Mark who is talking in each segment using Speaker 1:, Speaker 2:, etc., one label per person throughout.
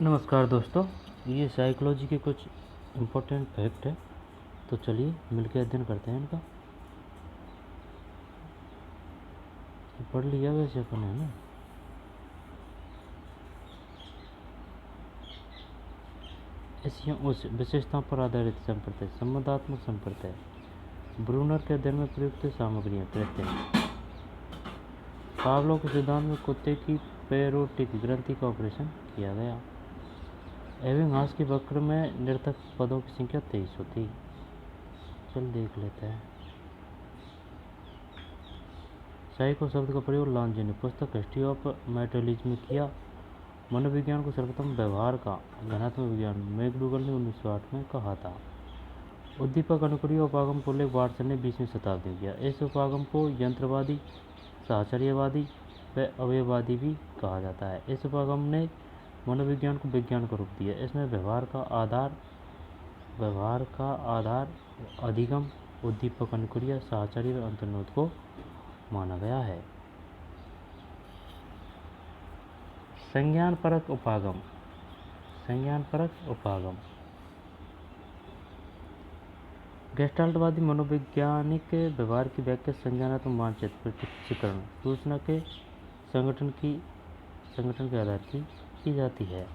Speaker 1: नमस्कार दोस्तों, ये साइकोलॉजी के कुछ इम्पोर्टेंट फैक्ट है। तो चलिए मिलकर अध्ययन करते हैं इनका। पढ़ लिया वैसे अपन है ना। ऐसी उस विशेषताओं पर आधारित संप्रदाय संबंधात्मक संप्रदाय ब्रूनर के अध्ययन में प्रयुक्त सामग्रियाँ कहते हैं। पावलोव के सिद्धांत में कुत्ते की पैरोटिक ग्रंथि का ऑपरेशन किया गया। एबिंगहास के वक्र में निरर्थक पदों की संख्या 23 होती। चल देख लेते हैं। साइको शब्द का प्रयोग लांजे ने पुस्तक हिस्ट्री ऑफ मेटाबॉलिज्म में किया। मनोविज्ञान को सर्वप्रथम व्यवहार का घनात्मक विज्ञान मैकडूगल ने 1908 में कहा था। उद्दीपक अनुक्रिया उपागम को लेकर वाटसन ने 20वीं शताब्दी में किया। इस उपागम को यंत्रवादी, साहचर्यवादी व अवयववादी भी कहा जाता है। इस उपागम ने मनोविज्ञान को विज्ञान का रूप दिया। इसमें व्यवहार का आधार अधिगम, उद्दीपक अनुक्रिया, साहचर्य व अंतर्निहित को माना गया है। संज्ञानपरक उपागम। गेस्टाल्टवादी मनोवैज्ञानिक व्यवहार की व्याख्या संज्ञानात्मक मानचित्र, प्रत्यक्षीकरण, सूचना के संगठन के आधार की जाती है।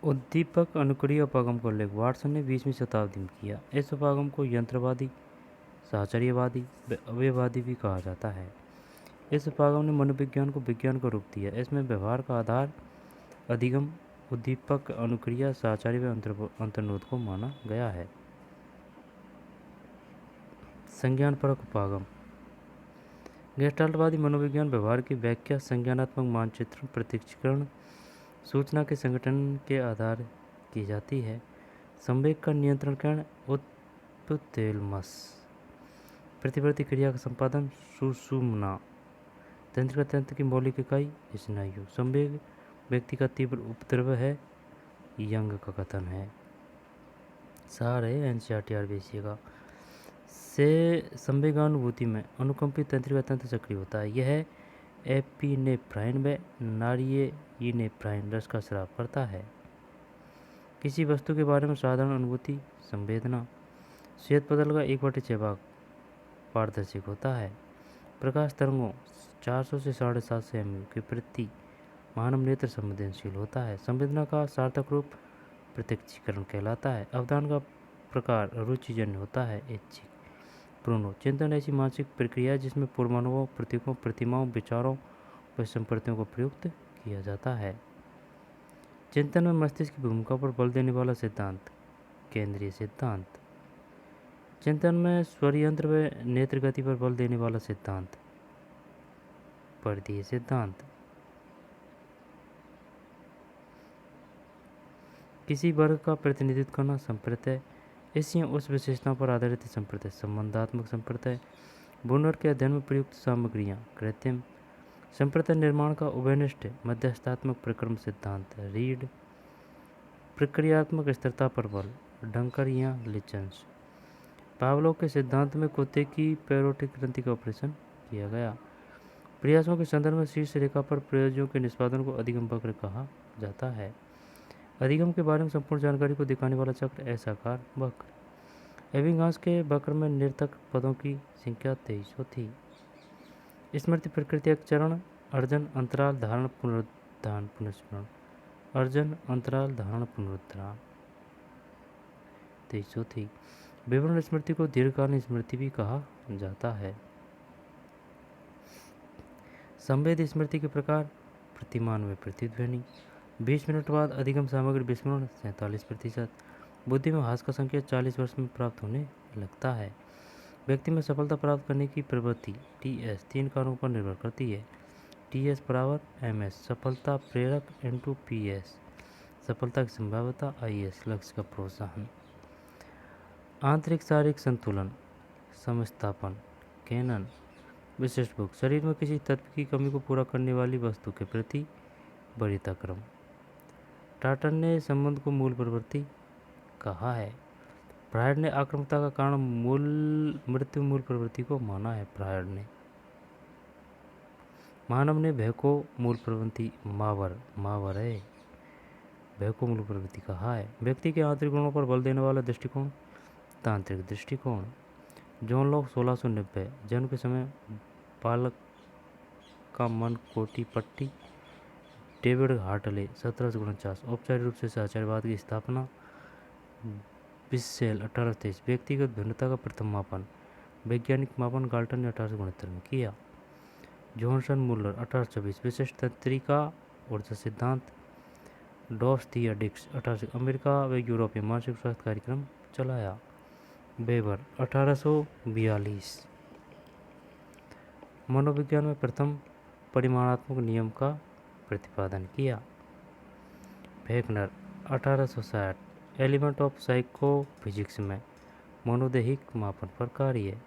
Speaker 1: उद्दीपक अनुक्रिया उपागम को लेकर वाटसन ने 20वीं शताब्दी में किया। इस उपागम को यंत्रवादी, साहचर्यवादी व अवयववादी भी कहा जाता है। इस उपागम ने मनोविज्ञान को विज्ञान का रूप दिया। इसमें व्यवहार का आधार अधिगम, उद्दीपक अनुक्रिया, साहचर्य व अंतर्निहित को माना गया है। संज्ञानपरक उपागम। गेस्टाल्टवादी मनोविज्ञान व्यवहार की व्याख्या संज्ञानात्मक मानचित्रण, प्रत्यक्षीकरण, सूचना के संगठन के आधार की जाती है। संवेग का नियंत्रण करण उपथैलेमस, प्रतिवर्ती क्रिया का संपादन सुषुम्ना, तंत्रिका तंत्र की मौलिक इकाई स्नायु, संवेग व्यक्ति का तीव्र उपद्रव है, यंग का कथन है। सार है एनसीईआरटी का। से संवेगानुभूति में अनुकंपित तंत्रिका तंत्र सक्रिय होता है। यह एपिनेफ्राइन व नारियेइनेफ्राइन रस का स्राव करता है। किसी वस्तु के बारे में साधारण अनुभूति, संवेदना। श्वेत पटल का 1/6 भाग पारदर्शिक होता है। प्रकाश तरंगों 400 से 750 MU के प्रति मानव नेत्र संवेदनशील होता है। संवेदना का सार्थक रूप प्रत्यक्षीकरण कहलाता है। अवधान का प्रकार रुचिजन्य होता है, ऐच्छिक। ब्रूनो। चिंतन ऐसी मानसिक प्रक्रिया है जिसमें पूर्वानुभवों, प्रतीकों, प्रतिमाओं, विचारों व संप्रतियों को प्रयुक्त किया जाता है। चिंतन में मस्तिष्क की भूमिका पर बल देने वाला सिद्धांत, केंद्रीय सिद्धांत। चिंतन में स्वरयंत्र व नेत्र गति पर बल देने वाला सिद्धांत, परिधीय सिद्धांत। किसी वर्ग का प्रतिनिधित्व करना, संप्रत्यय। इसी उस विशेषताओं पर आधारित संप्रत्यय, संबंधात्मक संप्रत्यय। ब्रूनर के अध्ययन में प्रयुक्त सामग्रियाँ, कृत्रिम संप्रत्यय निर्माण का उभयनिष्ठ मध्यस्थात्मक प्रक्रम सिद्धांत, रीड। प्रक्रियात्मक स्थिरता पर बल, डंकर या लिचन्स। पावलोव के सिद्धांत में कुत्ते की पैरोटिक ग्रंथि का ऑपरेशन किया गया। प्रयासों के संदर्भ में शीर्ष रेखा पर प्रयोजों के निष्पादन को अधिगम वक्र कहा जाता है। अधिगम के बारे में संपूर्ण जानकारी को दिखाने वाला चक्र ऐसाकार वक्र। एबिंगहास के वक्र में निरर्थक पदों की संख्या 23 होती। स्मृति प्रकृतिक चरण, अर्जन, अंतराल, धारण, पुनरुत्थान, पुनस्मरण। अर्जन, अंतराल, धारण, पुनरुत्थान 23 होती। विवरण स्मृति को दीर्घकालीन स्मृति भी कहा जाता है। संवेदी स्मृति के प्रकार, प्रतिमान में प्रतिध्वनि, 20 मिनट बाद अधिगम सामग्री विस्मरण 47%। बुद्धि में हास का संकेत 40 वर्ष में प्राप्त होने लगता है। व्यक्ति में सफलता प्राप्त करने की प्रवृत्ति TS 3 कारकों पर निर्भर करती है। TS बराबर MS, सफलता प्रेरक, इंटू PS, सफलता की संभाव्यता, IS, लक्ष्य का प्रोत्साहन। आंतरिक शारीरिक संतुलन, समस्थापन, कैनन। विशिष्ट भूख, शरीर में किसी तत्व की कमी को पूरा करने वाली वस्तु के प्रति वरीयताक्रम। टाटन ने संबंध को मूल प्रवृत्ति कहा है। फ्रायड ने आक्रामकता का कारण मृत्यु मूल प्रवृत्ति को माना है। फ्रायड ने मानव ने भय को मूल प्रवृत्ति मावर है भय को मूल प्रवृत्ति कहा है। व्यक्ति के आंतरिक गुणों पर बल देने वाला दृष्टिकोण तांत्रिक दृष्टिकोण। जॉन लॉक 1690 जन्म के समय बालक का मन कोटि पट्टी। डेविड हार्टले 1749 औपचारिक रूप से सदाचारवाद की स्थापना। बिस्सेल 1823 व्यक्तिगत भिन्नता का प्रथम मापन। वैज्ञानिक मापन गाल्टन ने 1869 में किया। जॉनसन मुल्लर 1826 विशिष्ट तंत्रिका ऊर्जा सिद्धांत। डॉस थिया डिक्स 1800 अमेरिका व यूरोप में मानसिक स्वास्थ्य कार्यक्रम चलाया। वेबर 1842 मनोविज्ञान में प्रथम परिमाणात्मक नियम का प्रतिपादन किया। फेकनर 1860 एलिमेंट ऑफ साइकोफिजिक्स में मनोदैहिक मापन पर कार्य।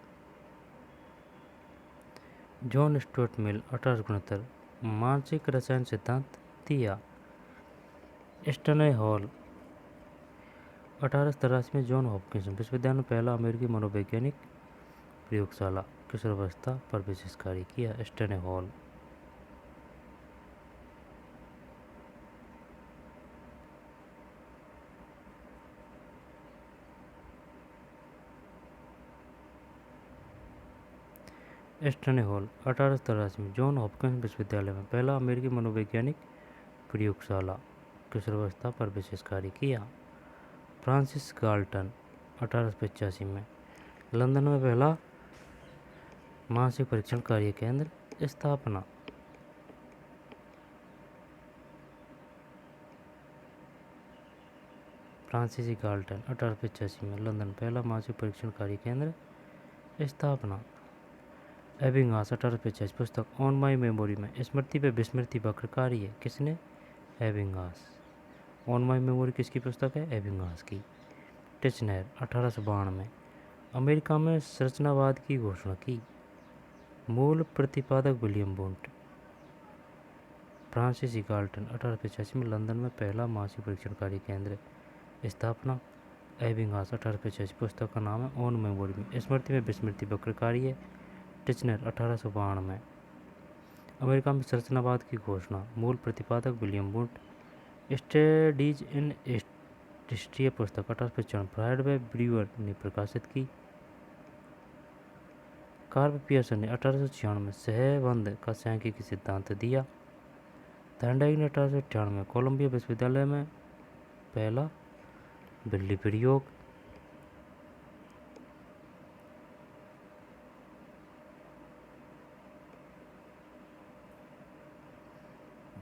Speaker 1: जॉन स्टुअर्ट मिल 1869 मानसिक रसायन सिद्धांत दिया। स्टैनले हॉल 1883 में जॉन हॉपकिंस विश्वविद्यालय में पहला अमेरिकी मनोवैज्ञानिक प्रयोगशाला किशोरावस्था पर विशेष कार्य किया। स्टैनले हॉल स्टैनले हॉल 1883 में जॉन हॉपकिंस विश्वविद्यालय में पहला अमेरिकी मनोवैज्ञानिक प्रयोगशाला किशोरावस्था पर विशेष कार्य किया। फ्रांसिस गाल्टन 1885 में लंदन में पहला मानसिक परीक्षण कार्य केंद्र स्थापना। फ्रांसिस गाल्टन 1885 में लंदन पहला मानसिक परीक्षण कार्य केंद्र स्थापना। एबिंगास 1885 पुस्तक ऑन माई मेमोरी में स्मृति व विस्मृति वक्र कार्य किसने? एबिंगास। ऑन माई मेमोरी किसकी पुस्तक है? एबिंगास की। टिचनर 1892 में अमेरिका में संरचनावाद की घोषणा की। मूल प्रतिपादक विलियम वुंट। फ्रांसिस गाल्टन 1885 में लंदन में पहला मानसिक परीक्षण कार्य केंद्र स्थापना। एबिंगास 1885 पुस्तक का नाम है ऑन मेमोरी में स्मृति में विस्मृति वक्र कार्य। टिचनर 1892 में अमेरिका में संरचनावाद की घोषणा। मूल प्रतिपादक William Wundt. Studies in history पुस्तक 1895 फ्रायड व ब्रूअर ने प्रकाशित की। कार्ल पियर्सन ने 1896 में सहबंध का सांख्यिकी सिद्धांत दिया। थॉर्नडाइक ने 1898 में कोलंबिया विश्वविद्यालय में पहला बिल्ली प्रयोग।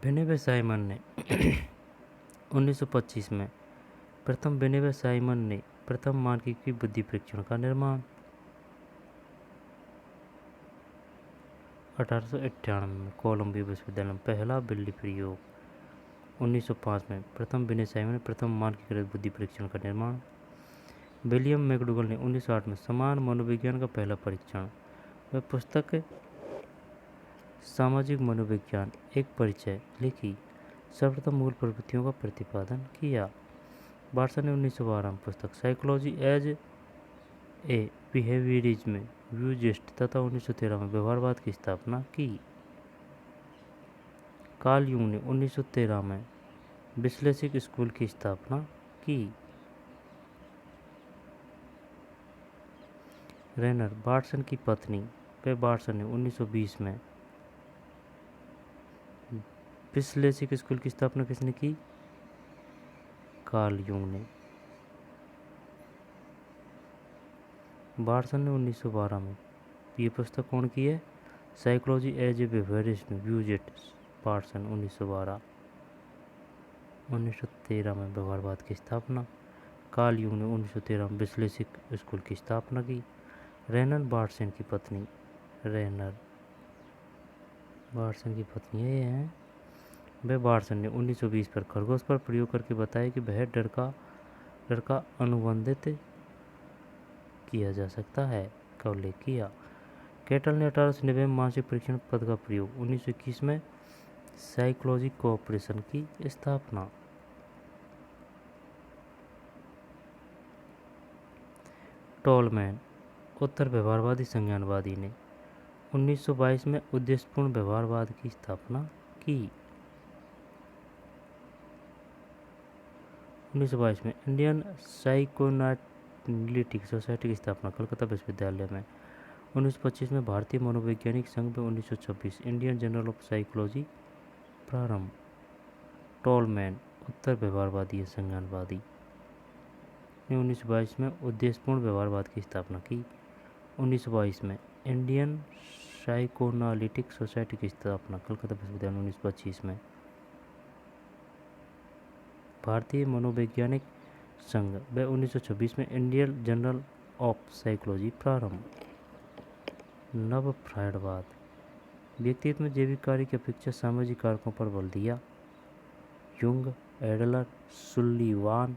Speaker 1: बेनेवे साइमन ने 1925 में बेनेवे साइमन ने प्रथम मानकीकृत बुद्धि परीक्षण का निर्माण। 1898 में कोलंबिया विश्वविद्यालय में पहला बिल्ली प्रयोग। 1905 में प्रथम बेनेवे साइमन ने प्रथम मानकीकृत बुद्धि परीक्षण का निर्माण। विलियम मैकडूगल ने 1908 में समान मनोविज्ञान का पहला परीक्षण व पुस्तक सामाजिक मनोविज्ञान एक परिचय लिखी। सर्वप्रथम मूल प्रवृत्तियों का प्रतिपादन किया। बार्सन ने 1912 में पुस्तक साइकोलॉजी एज ए बिहेवियरिज्म व्यूजिस्ट तथा 1913 में व्यवहारवाद की स्थापना की। कार्ल यूंग ने 1913 में विश्लेषिक स्कूल की स्थापना की। रेनर बार्सन की पत्नी व बार्सन ने 1920 में विश्लेषिक स्कूल की स्थापना किसने की? कार्ल यूंग ने। बार्सन ने 1912 में ये पुस्तक कौन की है? Psychology as a behaviourist views. Watson 1912। 1913 में व्यवहारवाद की स्थापना। कार्ल यूंग ने 1913 में विश्लेषिक स्कूल की स्थापना की। रेनर बार्सन की पत्नी रेनर बार्सन की पत्नी ये हैं। वह बार्सन ने 1920 पर खरगोश पर प्रयोग करके बताया कि वह डर का अनुबंधित किया जा सकता है का उल्लेख किया। कैटल ने 1890 में मानसिक परीक्षण पद का प्रयोग। 1921 में साइकोलॉजी कोऑपरेशन की स्थापना। टॉलमैन उत्तर व्यवहारवादी संज्ञानवादी ने 1922 में उद्देश्यपूर्ण व्यवहारवाद की स्थापना की। 1922 में इंडियन साइकोएनालिटिक सोसाइटी की स्थापना कलकत्ता विश्वविद्यालय में। 1925 में भारतीय मनोवैज्ञानिक संघ में। 1926 इंडियन जर्नल ऑफ साइकोलॉजी प्रारंभ। टॉलमैन उत्तर व्यवहारवादी संज्ञानवादी ने 1922 में उद्देश्यपूर्ण व्यवहारवाद की स्थापना की। 1922 में इंडियन साइकोएनालिटिक सोसाइटी की स्थापना कलकत्ता विश्वविद्यालय। 1925 में भारतीय मनोवैज्ञानिक संघ व 1926 में इंडियन जर्नल ऑफ साइकोलॉजी प्रारंभ। नव फ्रायडवाद व्यक्तित्व में जैविक कार्य की अपेक्षा सामाजिक कारकों पर बल दिया। Jung, Adler, Sullivan,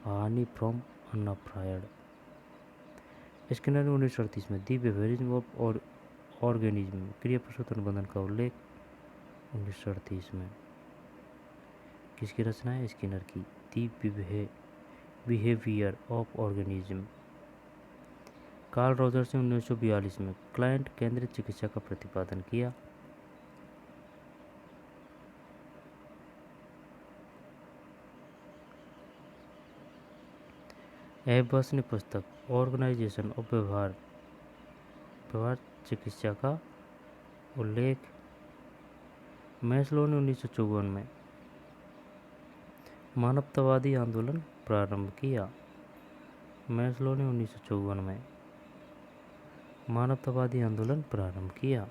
Speaker 1: Horney Fromm, Anna Freud. Skinner ने 1938 में दी बिहेवियरिज्म ऑफ ऑर्गेनिज्म क्रिया प्रसूत अनुबंधन का उल्लेख। 1938 में किसकी रचना है? स्किनर की the behaviour of organism. Carl Rogers ने 1942 में क्लाइंट केंद्रित चिकित्सा का प्रतिपादन किया। एबस ने पुस्तक ऑर्गेनाइजेशन ऑफ व्यवहार चिकित्सा का उल्लेख। मैस्लो ने 1954 में मानवतावादी आंदोलन प्रारंभ किया। मैस्लो ने 1954 में मानवतावादी आंदोलन प्रारंभ किया।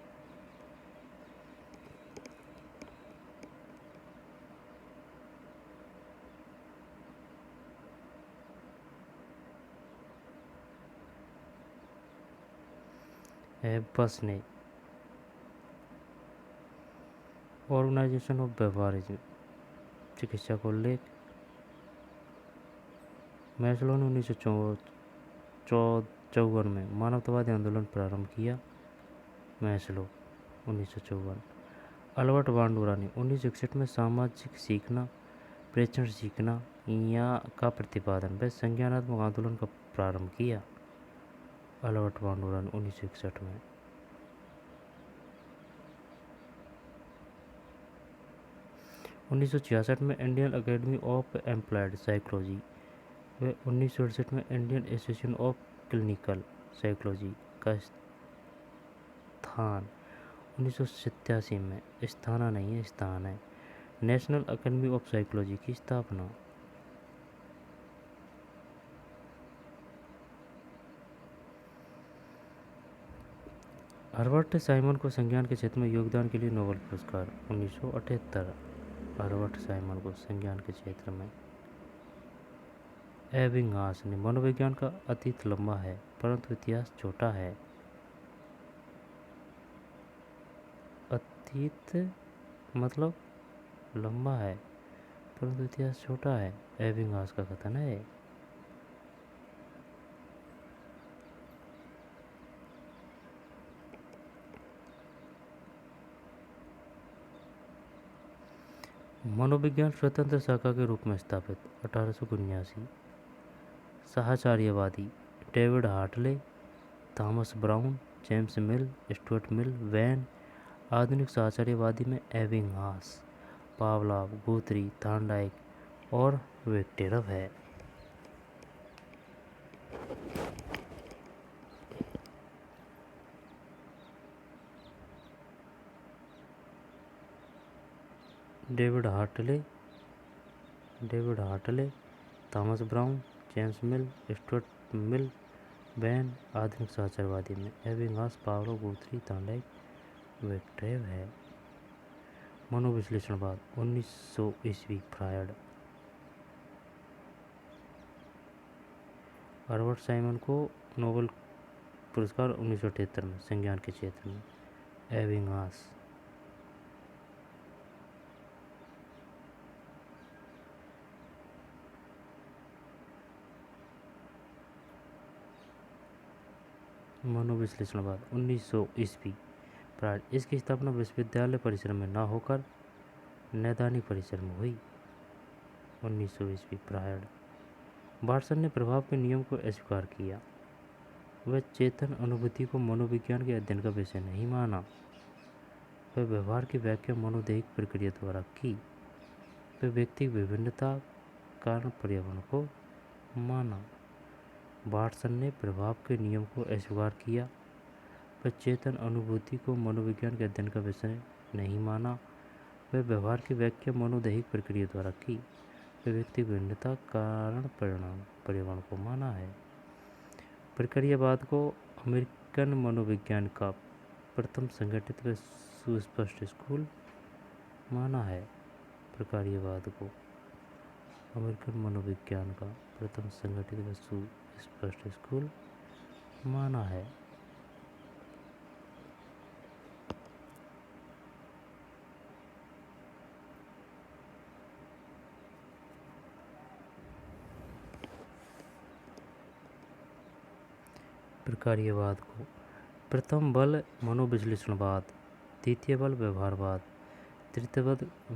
Speaker 1: एबस ने ऑर्गेनाइजेशन ऑफ व्यवहारिज्म चिकित्सा का उल्लेख। मैस्लो ने 1954 में मानवतावादी आंदोलन प्रारंभ किया। मैस्लो 1954। अल्बर्ट बांडुरा ने 1961 में सामाजिक सीखना, प्रेक्षण सीखना या का प्रतिपादन व संज्ञानात्मक आंदोलन का प्रारंभ किया। अल्बर्ट बांडुरा ने 1961 में। (1966) में Indian academy of applied psychology व 1968 में Indian association of clinical psychology का स्थान। 1987 में स्थाना नहीं है, स्थान है। नेशनल अकेडमी ऑफ साइकोलॉजी की स्थापना। हर्बर्ट साइमन को संज्ञान के क्षेत्र में योगदान के लिए नोबेल पुरस्कार। 1978 हर्बर्ट साइमन को संज्ञान के क्षेत्र में। एबिंगहास ने मनोविज्ञान का अतीत लंबा है परंतु इतिहास छोटा है। अतीत मतलब लंबा है परंतु इतिहास छोटा है, एबिंगहास का कथन है। मनोविज्ञान स्वतंत्र शाखा के रूप में स्थापित। 1879। साहचर्यवादी David Hartley, Thomas Brown, James Mill, Stuart Mill, Bain. आधुनिक साहचर्यवादी में एबिंगहास, पावलोव, गुथरी, थॉर्नडाइक और विक्टेरव है। David Hartley, Thomas Brown, James Mill, Stuart Mill, Bain. आधुनिक साहचर्यवादी में एबिंगहास, पावलोव, गुथरी, थॉर्नडाइक, विक्टेरव है। मनोविश्लेषणवाद 1900 ईस्वी फ्रायड। हर्बर्ट साइमन को नोबेल पुरस्कार 1978 में संज्ञान के क्षेत्र में। एबिंगहास मनोविश्लेषणवाद 1900 ईस्वी फ्रायड। इसकी स्थापना विश्वविद्यालय परिसर में न होकर नैदानिक परिसर में हुई। 1900 ईस्वी फ्रायड। वाटसन ने प्रभाव के नियम को अस्वीकार किया। वह चेतन अनुभूति को मनोविज्ञान के अध्ययन का विषय नहीं माना। वह व्यवहार की व्याख्या मनोदैहिक प्रक्रिया द्वारा की। वह व्यक्ति विभिन्नता कारण पर्यावरण को माना। वाटसन ने प्रभाव के नियम को अस्वीकार किया। वह चेतन अनुभूति को मनोविज्ञान के अध्ययन का विषय नहीं माना। वह व्यवहार की व्याख्या मनोदैहिक प्रक्रिया द्वारा की। वह व्यक्ति विभिन्नता कारण पर्यावरण को माना है। प्रक्रियावाद को अमेरिकन मनोविज्ञान का प्रथम संगठित व सुस्पष्ट स्कूल माना है। प्रक्रियावाद को अमेरिकन मनोविज्ञान का प्रथम संगठित व सुस्पष्ट स्कूल माना है। प्रक्रियावाद को प्रथम बल मनोविश्लेषणवाद, द्वितीय बल व्यवहारवाद, तृतीय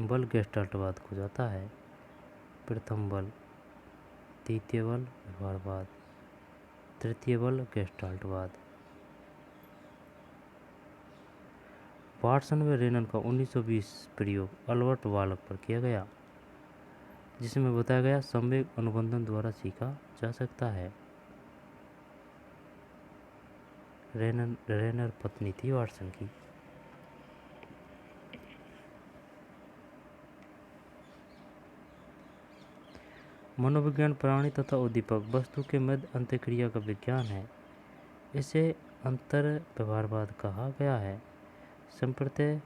Speaker 1: बल गेस्टाल्टवाद को जाता है। प्रथम बल, द्वितीय बल व्यवहारवाद, तृतीय बल गेस्टाल्टवाद। वाटसन व रेनन का 1920 प्रयोग अल्बर्ट बालक पर किया गया, जिसमें बताया गया संवेग अनुबंधन द्वारा सीखा जा सकता है। रेनर पत्नी थी वाटसन की। मनोविज्ञान प्राणी तथा उद्दीपक वस्तु के मध्य अंतःक्रिया का विज्ञान है। इसे अंतर व्यवहारवाद कहा गया है। संप्रत्यय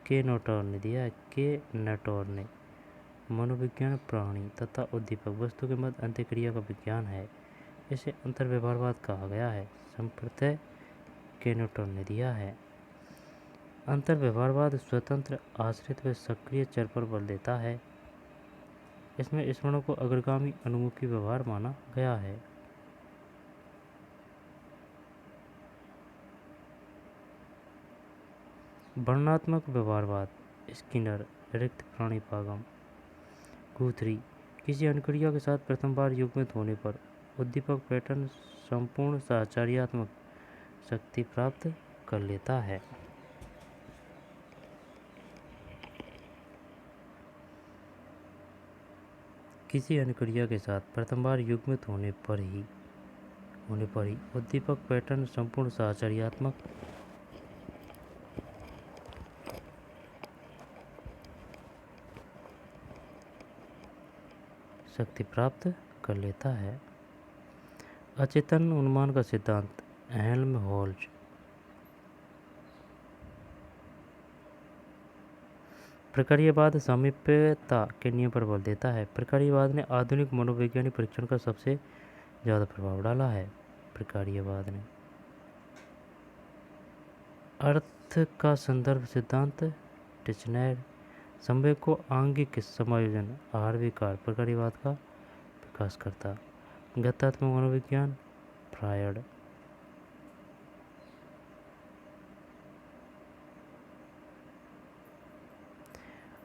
Speaker 1: के नटोर ने मनोविज्ञान प्राणी तथा उद्दीपक वस्तु के मध्य अंतःक्रिया का विज्ञान है। इसे अंतर व्यवहारवाद कहा गया है। संप्रत्यय के ने दिया है। अंतर व्यवहारवाद स्वतंत्र, आश्रित व सक्रिय चर पर बल देता है। इसमें स्मरणों को अग्रगामी अनुमुखी व्यवहार माना गया है। वर्णनात्मक व्यवहारवाद स्किनर, रिक्त प्राणी पागम। गुथरी, किसी अनुक्रिया के साथ प्रथम बार युग्मित होने पर उद्दीपक पैटर्न संपूर्ण साहचर्यात्मक शक्ति प्राप्त कर लेता है। किसी अनुक्रिया के साथ प्रथम बार युग्मित होने पर ही उद्दीपक पैटर्न संपूर्ण साहचर्यात्मक शक्ति प्राप्त कर लेता है। अचेतन अनुमान का सिद्धांत हेल्महोल्ट्ज। प्रक्रियावाद सामीप्यता के नियम पर बल देता है। प्रक्रियावाद ने आधुनिक मनोवैज्ञानिक परीक्षण का सबसे ज़्यादा प्रभाव डाला है। प्रक्रियावाद ने अर्थ का संदर्भ सिद्धांत टिचनर, संवेग को आंगिक समायोजन आहार विकार प्रक्रियावाद का विकास करता। गत्यात्मक मनोविज्ञान फ्रायड।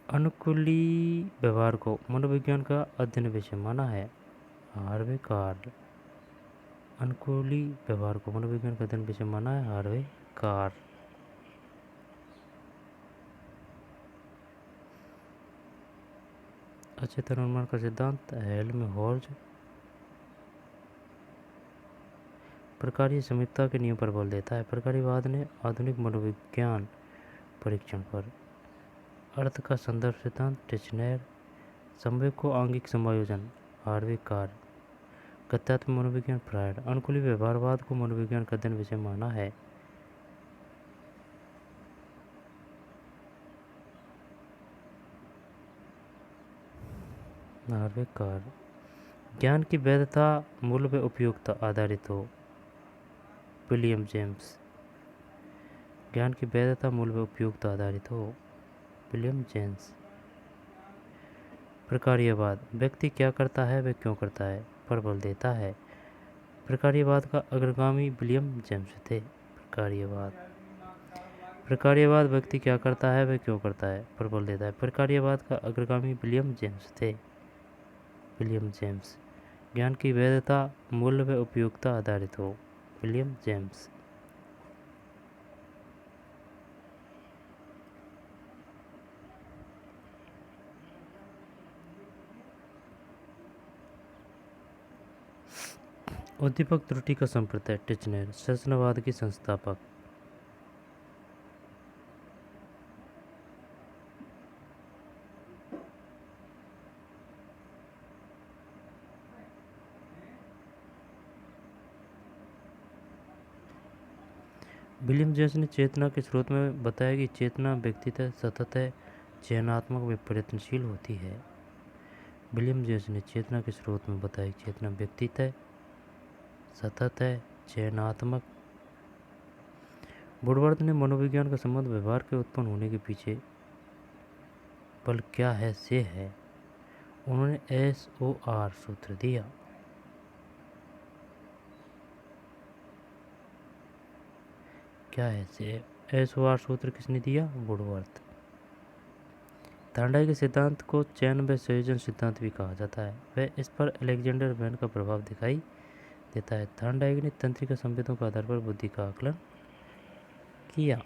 Speaker 1: अनुकूली व्यवहार को मनोविज्ञान का अध्ययन विषय माना है। Harvey car. अनुकूली व्यवहार को मनोविज्ञान का अध्ययन विषय माना है। Harvey car. अचेतन अनुमान का सिद्धांत हेल्महोल्ट्ज। प्रकारीय समीपता के नियम पर बल देता है। प्रकारीवाद ने आधुनिक मनोविज्ञान परीक्षण पर अर्थ का संदर्भ सिद्धांत टिचनर, संवेग को आंगिक समायोजन हार्वे कार। गत्यात्मक मनोविज्ञान फ्रायड। अनुकूली व्यवहारवाद को मनोविज्ञान का अध्ययन विषय माना है। Harvey car. ज्ञान की वैधता मूल्य व उपयोगिता आधारित हो विलियम जेम्स। ज्ञान की वैधता मूल्य व उपयोगिता आधारित हो विलियम जेम्स। प्रक्रियावाद व्यक्ति क्या करता है वह क्यों करता है पर बल देता है। प्रक्रियावाद का अग्रगामी विलियम जेम्स थे। प्रक्रियावाद व्यक्ति क्या करता है वह क्यों करता है पर बल देता है। प्रक्रियावाद का अग्रगामी विलियम जेम्स थे। William James. ज्ञान की वैधता मूल्य व उपयोगिता आधारित हो। William James. उद्दीपक त्रुटि का संप्रदाय टिचनर, संरचनावाद की संस्थापक। विलियम जेम्स ने चेतना के स्रोत में बताया कि चेतना व्यक्तितः सतत है, चयनात्मक व परिवर्तनशील होती है। विलियम जेम्स ने चेतना के स्रोत में बताया कि चेतना व्यक्तितः सतत है, चयनात्मक। वुडवर्थ ने मनोविज्ञान का संबंध व्यवहार के उत्पन्न होने के पीछे बल क्या है से है। उन्होंने SOR सूत्र दिया। क्या है से SOR सूत्र किसने दिया? वुडवर्थ। थार्नडाइक के सिद्धांत को चयन व संयोजन सिद्धांत भी कहा जाता है। वह इस पर अलेक्जेंडर बैन का प्रभाव दिखाई देता है। थार्नडाइक ने तंत्रिका संवेदों के आधार पर बुद्धि का आकलन किया।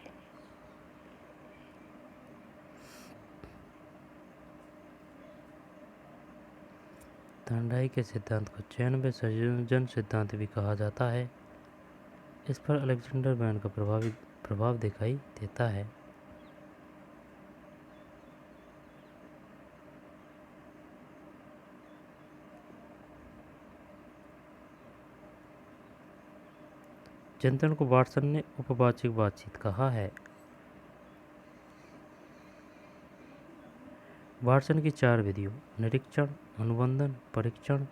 Speaker 1: थार्नडाइक के सिद्धांत को चयन व संयोजन सिद्धांत भी कहा जाता है। इस पर अलेक्जेंडर बैन का प्रभाव दिखाई देता है। चिंतन को वाटसन ने उपवाचिक बातचीत कहा है। वाटसन की 4 विधियों निरीक्षण, अनुबंधन, परीक्षण,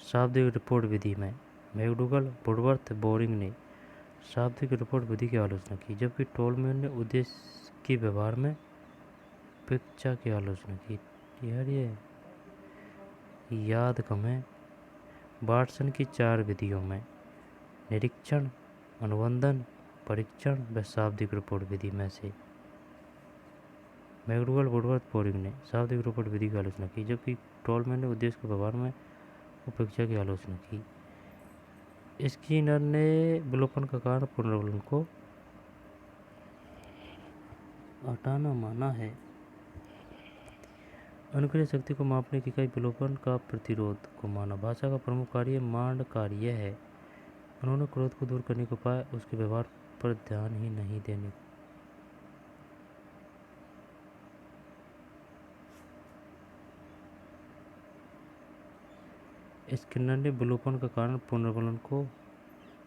Speaker 1: शाब्दिक रिपोर्ट विधि में मैकडूगल, वुडवर्थ, बोरिंग ने शाब्दिक रिपोर्ट विधि की आलोचना की, जबकि टोलमैन ने उद्देश्य के व्यवहार में पिक्चा की आलोचना की। यार ये याद कम है। वाटसन की 4 विधियों में निरीक्षण, अनुबंधन, परीक्षण व शाब्दिक रिपोर्ट विधि में से मैकडूगल, वुडवर्थ, बोरिंग ने शाब्दिक रिपोर्ट विधि की आलोचना की, जबकि टोलमैन ने उद्देश्य के व्यवहार में उपेक्षा की आलोचना की। स्किनर ने विलोपन का कारण पुनर्वलन को हटाना माना है। अनुक्रिया शक्ति को मापने की इकाई विलोपन का प्रतिरोध को माना। भाषा का प्रमुख कार्य मांड कार्य है। उन्होंने क्रोध को दूर करने के उपाय उसके व्यवहार पर ध्यान ही नहीं देने। स्किनर ने विलोपन का कारण पुनर्वलन को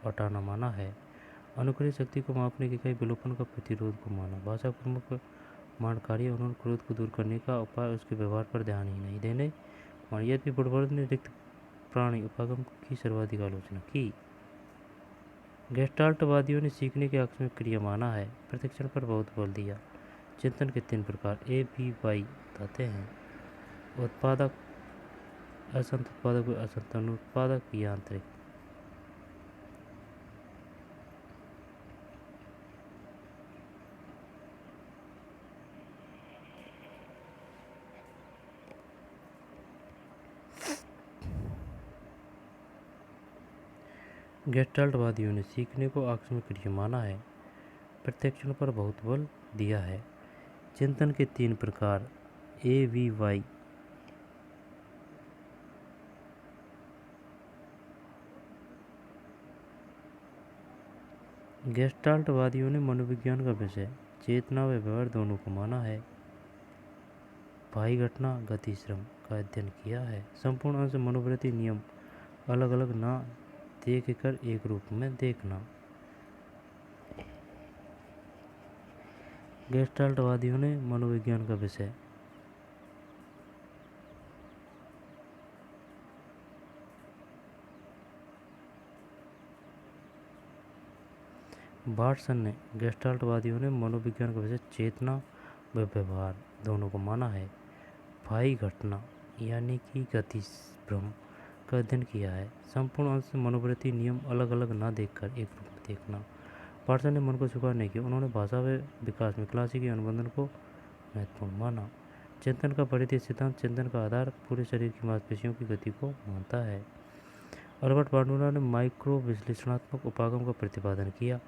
Speaker 1: हटाना माना है। अनुक्रिया शक्ति को मापने की इकाई विलोपन का प्रतिरोध को माना। भाषा प्रमुख मांड कार्य, उन्होंने क्रोध को दूर करने का उपाय उसके व्यवहार पर ध्यान ही नहीं देने। यद्यपि वुडवर्थ ने रिक्त प्राणी उपागम की सर्वाधिक आलोचना की। गेस्टाल्टवादियों ने सीखने के अक्ष में क्रिया माना है, प्रशिक्षण पर बहुत बल दिया। चिंतन के 3 प्रकार ABY बताते हैं: उत्पादक, असंतुत्पादक व असंतनुत्पादक, यांत्रिक। गेस्टाल्टवादियों ने सीखने को अक्ष में क्रिया माना है, प्रशिक्षण पर बहुत बल दिया है। चिंतन के 3 प्रकार ABY गेस्टाल्टवादियों ने मनोविज्ञान का विषय चेतना व व्यवहार दोनों को माना है। बाह्य घटना, गति, श्रम का अध्ययन किया है। संपूर्ण अंश मनोवृत्ति नियम अलग अलग ना देखकर एक रूप में देखना। गेस्टाल्टवादियों ने मनोविज्ञान का विषय वाटसन ने गेस्टाल्टवादियों ने मनोविज्ञान का विषय चेतना व व्यवहार दोनों को माना है। बाह्य घटना यानी कि गति, भ्रम का अध्ययन किया है। संपूर्ण अंश मनोवृत्ति नियम अलग अलग ना देखकर एक रूप में देखना। वाटसन ने मन को स्वीकार नहीं किया। उन्होंने भाषा व विकास में क्लासिकी अनुबंधन को महत्वपूर्ण माना। चिंतन का परिधीय सिद्धांत चिंतन का आधार पूरे शरीर की मांसपेशियों की गति को मानता है। अल्बर्ट बांडुरा ने माइक्रो विश्लेषणात्मक उपागम का प्रतिपादन किया,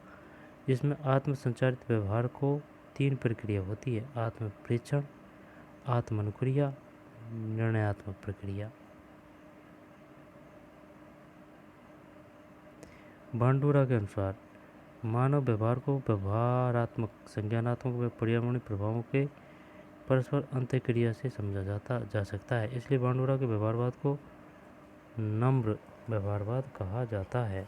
Speaker 1: जिसमें आत्म संचालित व्यवहार को 3 प्रक्रिया होती है: आत्म प्रेक्षण, आत्म अनुक्रिया, निर्णयात्मक प्रक्रिया। बांडुरा के अनुसार मानव व्यवहार को व्यवहारात्मक, संज्ञानात्मक व पर्यावरणीय प्रभावों के परस्पर अंतःक्रिया से समझा जा सकता है। इसलिए बांडुरा के व्यवहारवाद को नम्र व्यवहारवाद कहा जाता है।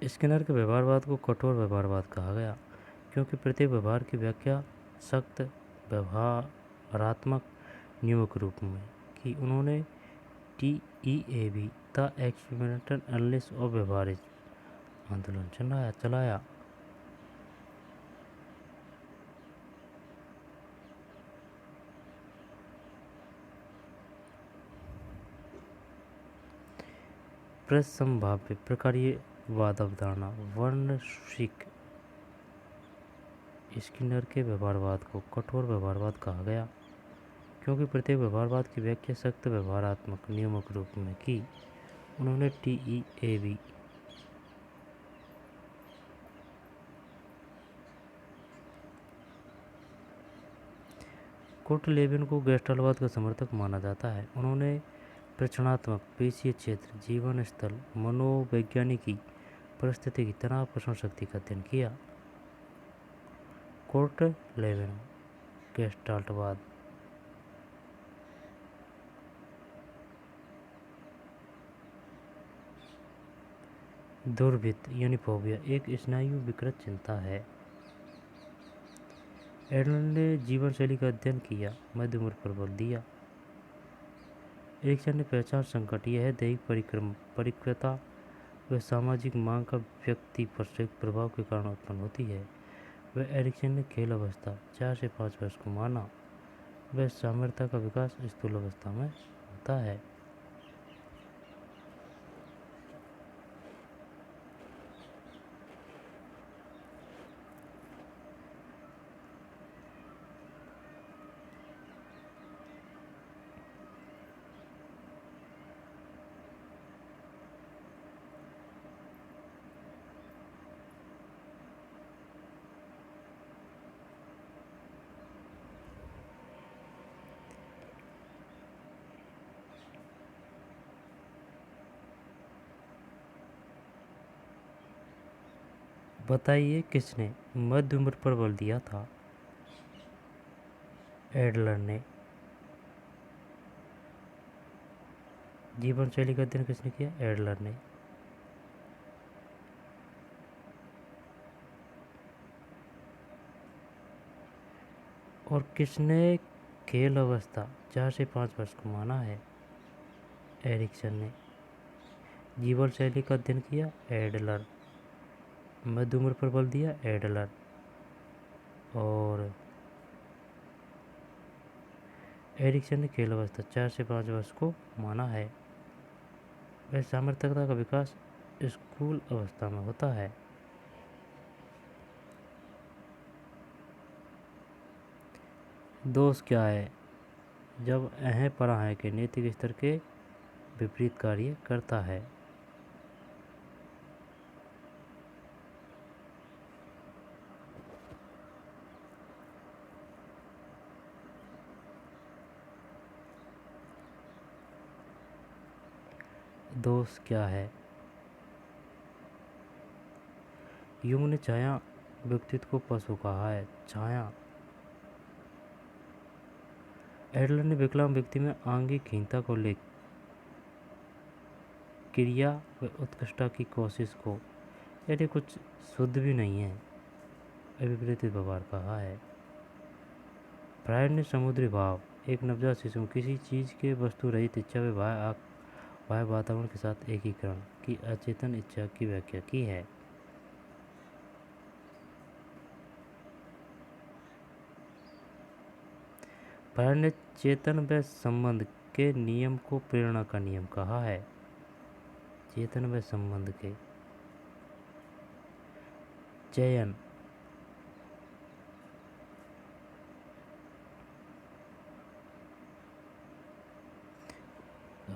Speaker 1: स्किनर के व्यवहारवाद को कठोर व्यवहारवाद कहा गया, क्योंकि प्रत्येक व्यवहार की व्याख्या सख्त व्यवहारात्मक नियमों के रूप में की। उन्होंने TEAV the experimental analysis of व्यवहारिज्म आंदोलन चलाया। प्रसंभाव्य प्रकार्यवाद अवधारणा वर्णशिक स्किनर के व्यवहारवाद को कठोर व्यवहारवाद कहा गया, क्योंकि प्रत्येक व्यवहारवाद की व्याख्या सख्त व्यवहारात्मक नियमों के रूप में की। उन्होंने TEAV कुर्ट लेविन को गेस्टाल्टवाद का समर्थक माना जाता है। उन्होंने प्रेक्षणात्मक, पेशीय क्षेत्र, जीवन स्थल, मनोवैज्ञानिकी, परिस्थिति, तनाव, प्रसरण शक्ति का अध्ययन किया। कुर्ट लेविन गेस्टाल्टवाद दुर्भित यूनिफोबिया एक स्नायु विकृत चिंता है। एडलर ने जीवन शैली का अध्ययन किया, मध्य उम्र पर बल दिया। एरिक्सन ने पहचान संकट, यह दैहिक परिक्रमता व सामाजिक मांग का व्यक्ति पर संयुक्त प्रभाव के कारण उत्पन्न होती है। वह एरिक्सन ने खेल अवस्था 4 से 5 वर्ष को माना। वह सामर्थ्य का विकास स्थूल अवस्था में होता है। बताइए किसने मध्य उम्र पर बल दिया था? एडलर ने। जीवन शैली का अध्ययन किसने किया? एडलर ने। और किसने खेल अवस्था 4 से 5 वर्ष को माना है? एरिक्सन ने। जीवन शैली का अध्ययन किया? एडलर। मध्य उम्र पर बल दिया? एडलर। और एरिक्सन ने खेल अवस्था 4 से 5 वर्ष को माना है। वह सामर्थ्यता का विकास स्कूल अवस्था में होता है। दोष क्या है जब अह पराह के नैतिक स्तर के विपरीत कार्य करता है? दोष क्या है? यूंग ने छाया व्यक्तित्व को पशु कहा है। छाया। एडलर ने विकलांग व्यक्ति में आंगिकहीनता को ले क्रिया व उत्कृष्टता की कोशिश को, यदि कुछ शुद्ध भी नहीं है, अभिप्रेत व्यवहार कहा है। फ्रायड ने समुद्री भाव, एक नवजात शिशु में किसी चीज़ के वस्तु रहित इच्छा व बाह्य वातावरण के साथ एकीकरण की अचेतन इच्छा की व्याख्या की है। फ्रायड ने चेतन व संबंध के नियम को प्रेरणा का नियम कहा है। चेतन व संबंध के चयन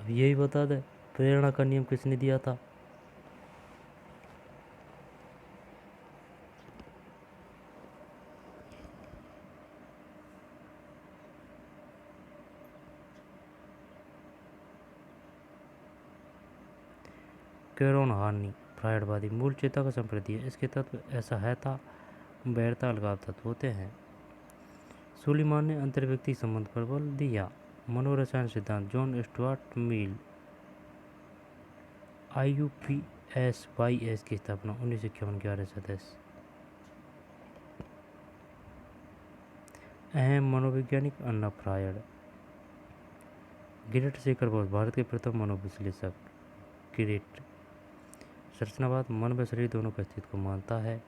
Speaker 1: अब यही बता दे, प्रेरणा का नियम किसने दिया था? कैरोन हार्नी। फ्रायडवादी। मूल चेता का संप्रति है, इसके तत्व ऐसा है था, वैरता अलगाव तत्व होते हैं। सुलीमान ने अंतर्व्यक्ति संबंध पर बल दिया। मनोरसायन सिद्धांत। John Stuart Mill. IUPAC की स्थापना 1951। 11 सदस्य। अहम मनोवैज्ञानिक अन्ना फ्रायड। गिरेट शेखर बोस। भारत के प्रथम मनोविश्लेषक। गिरेट। संरचनावाद। मन व शरीर दोनों के अस्तित्व को मानता है।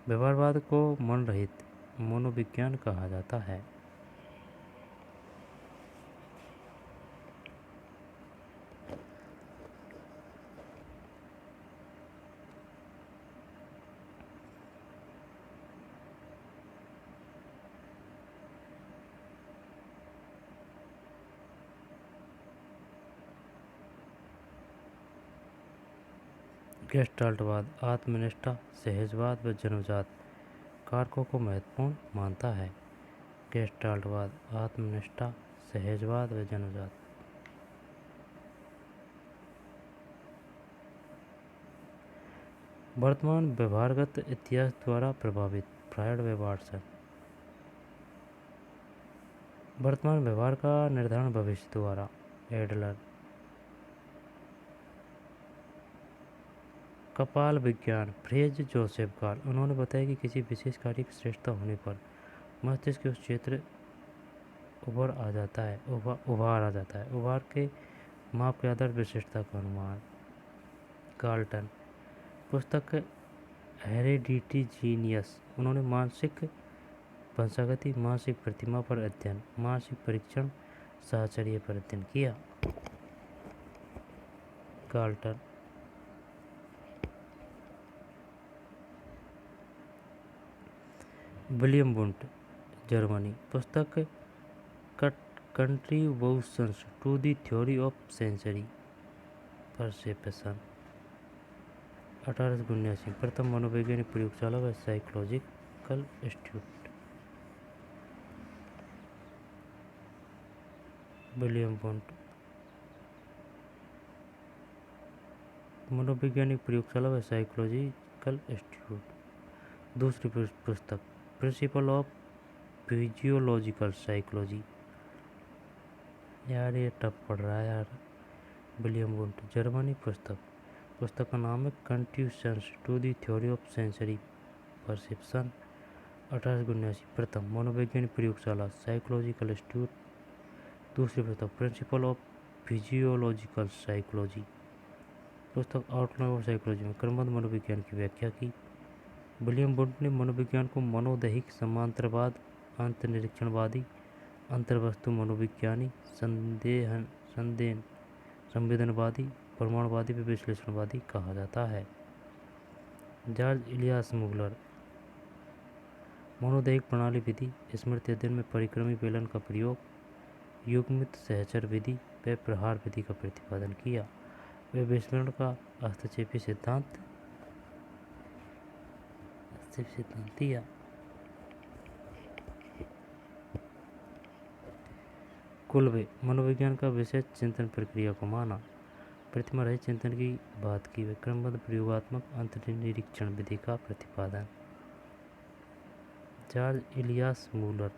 Speaker 1: व्यवहारवाद को मन रहित मनोविज्ञान कहा जाता है। गेस्टाल्टवाद आत्मनिष्ठा, सहजवाद व जन्मजात कारकों को महत्वपूर्ण मानता है। गेस्टाल्टवाद आत्मनिष्ठा, सहजवाद व जन्मजात। वर्तमान व्यवहारगत इतिहास द्वारा प्रभावित। फ्रायड व वाटसन। वर्तमान व्यवहार का निर्धारण भविष्य द्वारा। एडलर। कपाल विज्ञान। फ्रेज जोसेफ गाल। उन्होंने बताया कि किसी विशेष कार्य की श्रेष्ठता होने पर मस्तिष्क के उस क्षेत्र उभार आ जाता है। उभार के माप के आधार विशिष्टता का अनुमान। गाल्टन। पुस्तक हेरेडिटी जीनियस। उन्होंने मानसिक वंशागति, मानसिक प्रतिमा पर अध्ययन, मानसिक परीक्षण, साहचर्य पर अध्ययन किया। गाल्टन। William Wundt. जर्मनी। पुस्तक contributions to the theory of sensory perception. 1879। प्रथम मनोवैज्ञानिक प्रयोगशाला व साइकोलॉजिकल इंस्टीट्यूट। William Wundt. मनोवैज्ञानिक प्रयोगशाला व साइकोलॉजिकल इंस्टीट्यूट। दूसरी पुस्तक प्रिंसिपल ऑफ फिजियोलॉजिकल साइकोलॉजी। यार ये टफ पड़ रहा है यार। William Wundt. जर्मनी। पुस्तक का नाम है contributions to the theory of sensory perception. 1879। प्रथम मनोवैज्ञानिक प्रयोगशाला साइकोलॉजिकल इंस्टीट्यूट। दूसरी पुस्तक प्रिंसिपल ऑफ फिजियोलॉजिकल साइकोलॉजी। पुस्तक आउटलाइन ऑफ साइकोलॉजी में क्रमबद्ध मनोविज्ञान की व्याख्या की। विलियम वुंट ने मनोविज्ञान को मनोदैहिक समांतरवाद, अंतर्निरीक्षणवादी, अंतर्वस्तु मनोविज्ञानी, संवेदनवादी, परमाणुवादी व विश्लेषणवादी कहा जाता है। जॉर्ज इलियास मुगलर। मनोदैहिक प्रणाली विधि, स्मृति अध्ययन में परिक्रमी बेलन का प्रयोग, युग्मित सहचर विधि व प्रहार विधि का प्रतिपादन किया। वे विस्मरण का हस्तक्षेपी सिद्धांत दिया। कुलवे। मनोविज्ञान का विशेष चिंतन प्रक्रिया को माना, प्रतिमा रहित चिंतन की बात की। वे क्रमबद्ध प्रयोगात्मक अंतर्निरीक्षण विधि का प्रतिपादन। जॉर्ज इलियास मुलर।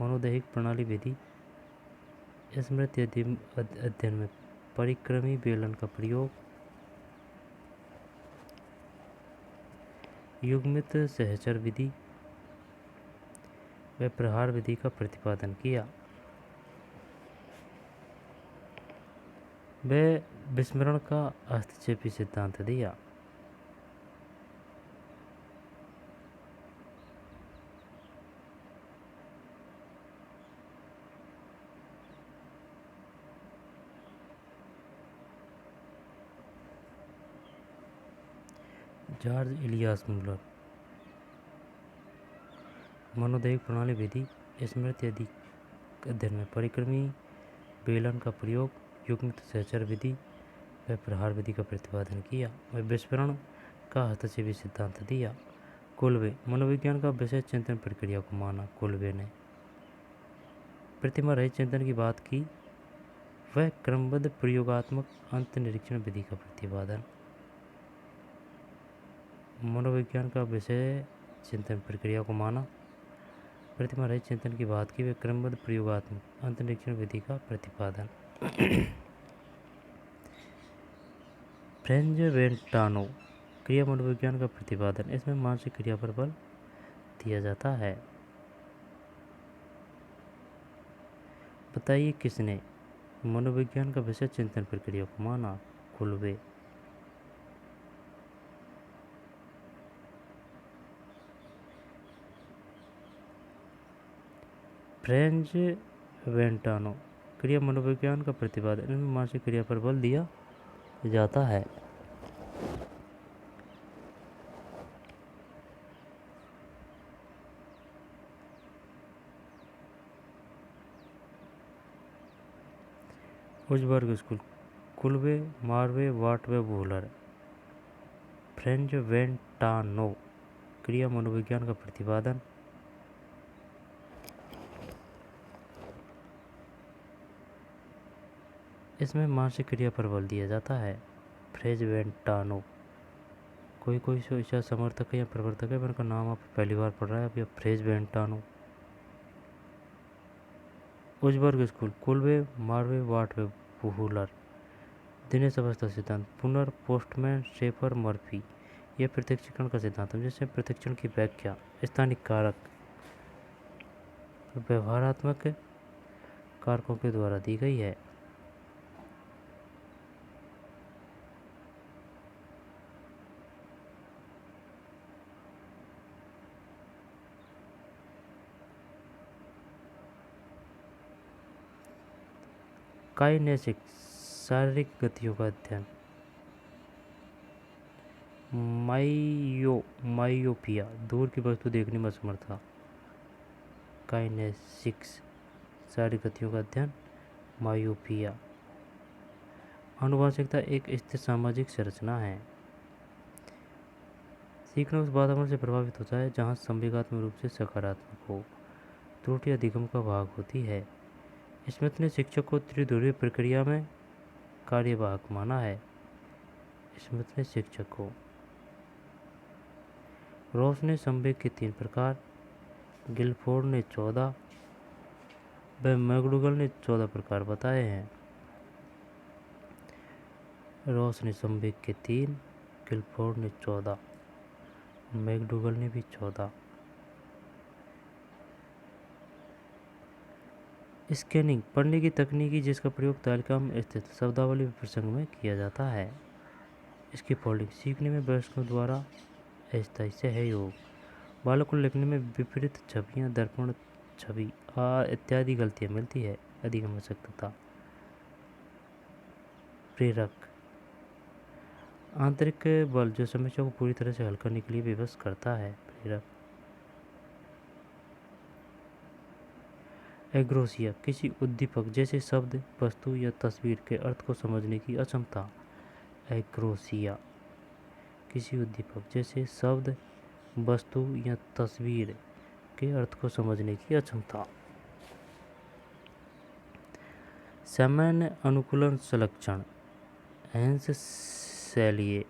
Speaker 1: मनोदैहिक प्रणाली विधि, स्मृति अध्ययन में परिक्रमी बेलन का प्रयोग, युग्मित सहचर विधि व प्रहार विधि का प्रतिपादन किया। वे विस्मरण का हस्तक्षेपी सिद्धांत दिया। जॉर्ज इलियास मुलर। मनोदैहिक प्रणाली विधि, स्मृति आदि अध्ययन में परिक्रमी बेलन का प्रयोग, युग्मित सहचर विधि व प्रहार विधि का प्रतिपादन किया। वह विस्फोरण का हस्तक्षेपी सिद्धांत दिया। कोल्बे मनोविज्ञान का विषय चिंतन प्रक्रिया को माना। कोल्बे ने प्रतिमा रहित चिंतन की बात की। वह क्रमबद्ध प्रयोगात्मक अंतनिरीक्षण विधि का प्रतिपादन। मनोविज्ञान का विषय चिंतन प्रक्रिया को माना। प्रतिमा रहित चिंतन की बात की। वह क्रमबद्ध प्रयोगात्मक अंतनिरीक्षण विधि का प्रतिपादन। फ्रेंज वेंटानो क्रिया मनोविज्ञान का प्रतिपादन। इसमें मानसिक क्रिया पर बल दिया जाता है। बताइए किसने मनोविज्ञान का विषय चिंतन प्रक्रिया को माना। कोल्बे। फ्रेंच वेंटानो क्रिया मनोविज्ञान का प्रतिपादन। इनमें मानसिक क्रिया पर बल दिया जाता है। उजबर्ग स्कूल। कोल्बे, मार्वे, वाट व वूलर। फ्रेंच वेंटानो क्रिया मनोविज्ञान का प्रतिपादन। इसमें मानसिक क्रिया पर बल दिया जाता है। फ्रेंच वेंटानो। कोई सोचा समर्थक है या प्रवर्तक है, उनका नाम आप पहली बार पढ़ रहा है अभी। फ्रेंच वेंटानो। उजबर्ग स्कूल। कोल्बे, मार्वे, वाट व वूलर। दिनेश अवस्था सिद्धांत। पुनर, पोस्टमैन, शेफर, मर्फी। यह प्रत्यक्षीकरण का सिद्धांत है जिससे प्रत्यक्षण की व्याख्या स्थानिक कारक व्यवहारात्मक कारकों के द्वारा दी गई है। काइनेसिक शारीरिक गतियों का अध्ययन। माइयोपिया दूर की वस्तु देखने में असमर्थता। काइनेसिक्स शारीरिक गतियों का अध्ययन। माइयोपिया। आनुवंशिकता एक स्थिर सामाजिक संरचना है। सीखना उस वातावरण से प्रभावित होता है जहाँ संवेगात्मक रूप से सकारात्मक हो। त्रुटि अधिगम का भाग होती है। स्मिथ ने शिक्षक को त्रिध्रुवीय प्रक्रिया में कार्यवाहक माना है। स्मिथ ने शिक्षक को। रॉस ने संवेग के 3 प्रकार, गिलफोर्ड ने 14 व मैकडूगल ने 14 प्रकार बताए हैं। रॉस ने संवेग के 3, गिलफोर्ड ने 14, मैकडूगल ने भी 14। स्कैनिंग पढ़ने की तकनीकी जिसका प्रयोग तालिका में स्थित शब्दावली प्रसंग में किया जाता है। इसकी फोल्डिंग सीखने में वयस्कों द्वारा अस्थायी सहयोग। बालक को लिखने में विपरीत छवियां, दर्पण छवि इत्यादि गलतियां मिलती है। अधिगम आवश्यकता। प्रेरक आंतरिक बल जो समस्या को पूरी तरह से हल करने के लिए विवश करता है। प्रेरक। एग्रोसिया किसी उद्दीपक जैसे शब्द, वस्तु या तस्वीर के अर्थ को समझने की अक्षमता। एग्रोसिया किसी उद्दीपक जैसे शब्द, वस्तु या तस्वीर के अर्थ को समझने की अक्षमता। सामान्य अनुकूलन संलक्षण। हैंस सेलिए।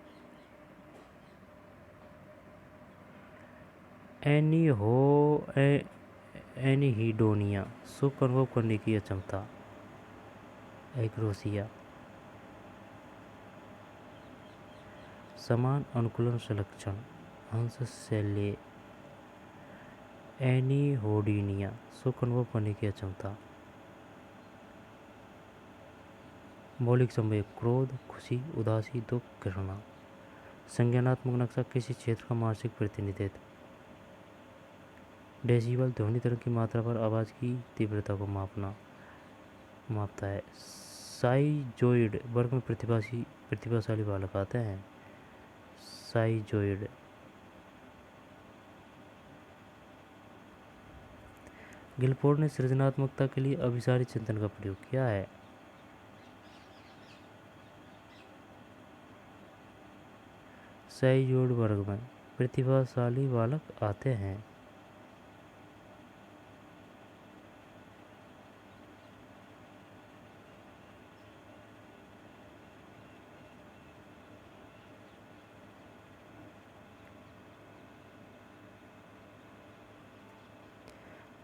Speaker 1: एनिहिडोनिया सुख अनुभव करने की अक्षमता। एग्रोसिया। समान अनुकूलन संलक्षण। हंस सेलिए। एनिहोडीनिया सुख अनुभव करने की अक्षमता। मौलिक संवेग क्रोध, खुशी, उदासी, दुख, घृणा। संज्ञानात्मक नक्शा किसी क्षेत्र का मानसिक प्रतिनिधित्व। डेसिबल ध्वनि तरंग की मात्रा पर आवाज़ की तीव्रता को मापता है। साइजोइड वर्ग में प्रतिभाशाली बालक आते हैं। साइजोइड। गिलफोर्ड ने सृजनात्मकता के लिए अभिसारी चिंतन का प्रयोग किया है। सही वर्ग में प्रतिभाशाली बालक आते हैं।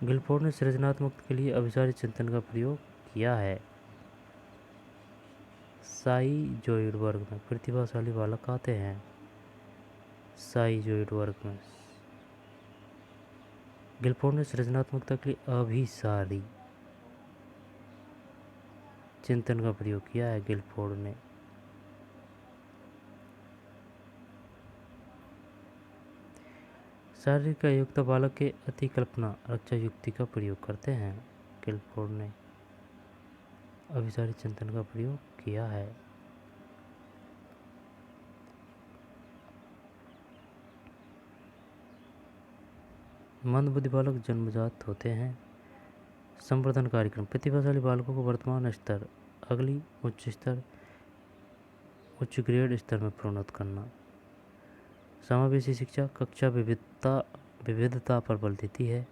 Speaker 1: गिलफोर्ड ने सृजनात्मकता के लिए अभिसारी चिंतन का प्रयोग किया है। साइज़ोइड वर्ग में प्रतिभाशाली बालक आते हैं। साइज़ोइड वर्ग में गिलफोर्ड ने सृजनात्मकता के लिए अभिसारी चिंतन का प्रयोग किया है। गिलफोर्ड ने शारीरिक अयोग्यता बालक के अतिकल्पना रक्षा युक्ति का प्रयोग करते हैं। गिलफोर्ड ने अभिसारी चिंतन का प्रयोग किया है। मंदबुद्धि बालक जन्मजात होते हैं। संवर्धन कार्यक्रम प्रतिभाशाली बालकों को वर्तमान स्तर अगली उच्च ग्रेड स्तर में प्रोन्नत करना। समावेशी शिक्षा कक्षा विविधता पर बल देती है।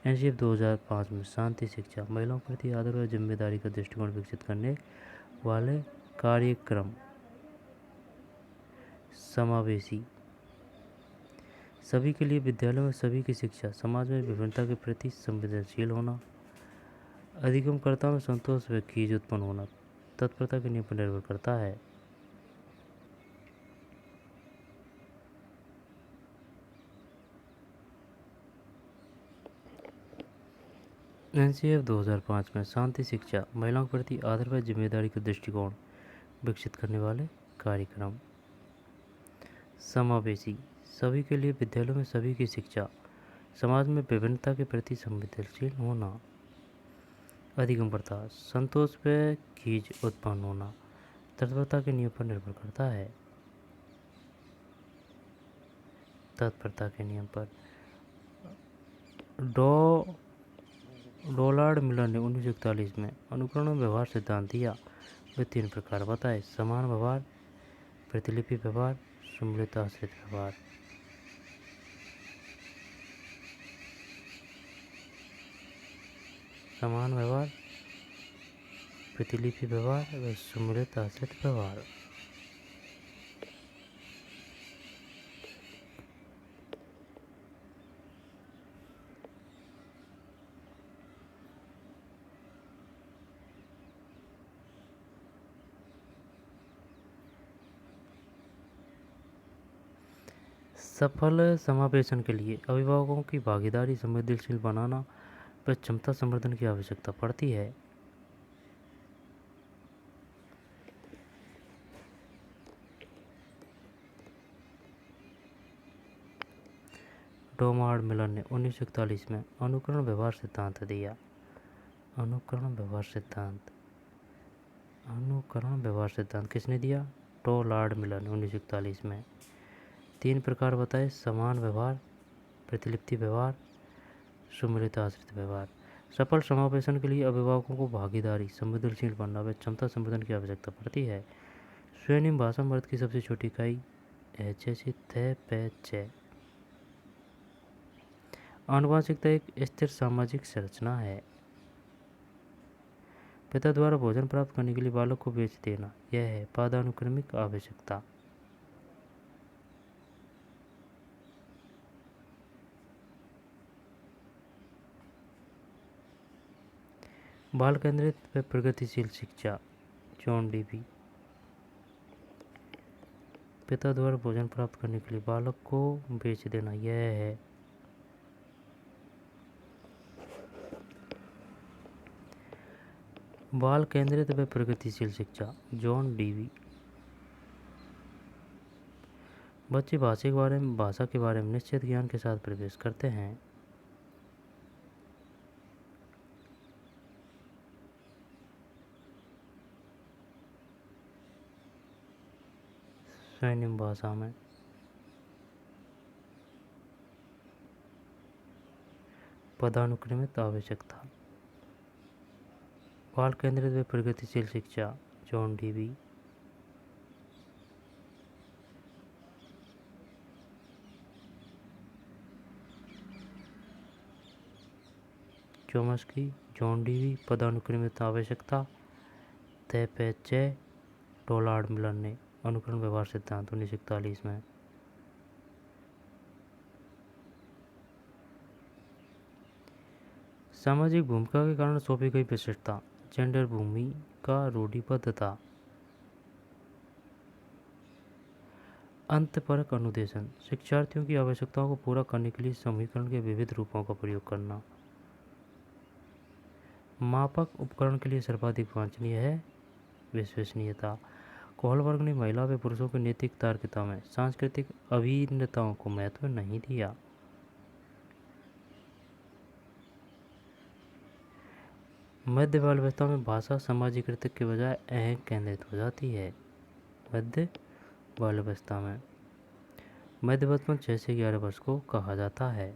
Speaker 1: एनसीएफ 2005 में शांति शिक्षा महिलाओं के प्रति आदर और जिम्मेदारी का दृष्टिकोण विकसित करने वाले कार्यक्रम। समावेशी सभी के लिए विद्यालयों में सभी की शिक्षा समाज में विभिन्नता के प्रति संवेदनशील होना। अधिगमकर्ता में संतोष व खींच उत्पन्न होना तत्परता के नियम पर निर्भर करता है। एनसीएफ 2005 में शांति शिक्षा महिलाओं के प्रति आदर व जिम्मेदारी का दृष्टिकोण विकसित करने वाले कार्यक्रम। समावेशी सभी के लिए विद्यालयों में सभी की शिक्षा समाज में विभिन्नता के प्रति संवेदनशील होना। अधिगमकर्ता संतोष व खींच उत्पन्न होना तत्परता के नियम पर निर्भर करता है। तत्परता के नियम पर डोनाल्ड मिलर ने 1941 में अनुकरण और व्यवहार सिद्धांत दिया। वे 3 प्रकार बताए: समान व्यवहार, प्रतिलिपि व्यवहार, सम्मिलित आश्रित व्यवहार। समान व्यवहार, प्रतिलिपि व्यवहार व सम्मिलित आश्रित व्यवहार। सफल समावेशन के लिए अभिभावकों की भागीदारी संवेदनशील बनाना व क्षमता संवर्धन की आवश्यकता पड़ती है। डोनाल्ड मिलर ने 1941 में अनुकरण व्यवहार सिद्धांत दिया। अनुकरण व्यवहार सिद्धांत किसने दिया? डोनाल्ड मिलर ने 1941 में। 3 प्रकार बताए: समान व्यवहार, प्रतिलिपि व्यवहार, सम्मिलित आश्रित व्यवहार। सफल समावेशन के लिए अभिभावकों को भागीदारी संवेदनशील बनना व क्षमता संवर्धन की आवश्यकता पड़ती है। स्वर्णिम भाषा मर्द की सबसे छोटी इकाई है, जैसे थ, प, च। आनुवंशिकता एक स्थिर सामाजिक संरचना है। पिता द्वारा भोजन प्राप्त करने के लिए बालक को बेच देना, यह है पदानुक्रमिक आवश्यकता। बाल केंद्रित व प्रगतिशील शिक्षा, जॉन डीवी। पिता द्वारा भोजन प्राप्त करने के लिए बालक को बेच देना, यह है बाल केंद्रित व प्रगतिशील शिक्षा, जॉन डीवी। बच्चे भाषा के बारे में निश्चित ज्ञान के साथ प्रवेश करते हैं। स्वर्णिम भाषा में पदानुक्रमित आवश्यकता। बाल केंद्रित व प्रगतिशील शिक्षा, John Dewey. Chomsky, John Dewey. पदानुक्रमित आवश्यकता, तेपेचे, डोलार्ड मिलर ने। अनुकरण व्यवहार सिद्धांत 1941 में। सामाजिक भूमिका के कारण सौंपी गई विशिष्टता, जेंडर भूमिका रूढ़िबद्धता। अंतःपरक अनुदेशन, शिक्षार्थियों की आवश्यकताओं को पूरा करने के लिए समीकरण के विविध रूपों का प्रयोग करना। मापक उपकरण के लिए सर्वाधिक वांछनीय है विश्वसनीयता। कोहलबर्ग ने महिला व पुरुषों की नैतिक तार्किकता में सांस्कृतिक अभिन्नताओं को महत्व नहीं दिया। मध्य बाल अवस्था में भाषा सामाजिकृत के बजाय अहंग केंद्रित हो जाती है। मध्य बाल अवस्था में मध्य बचपन 6 से 11 वर्ष को कहा जाता है।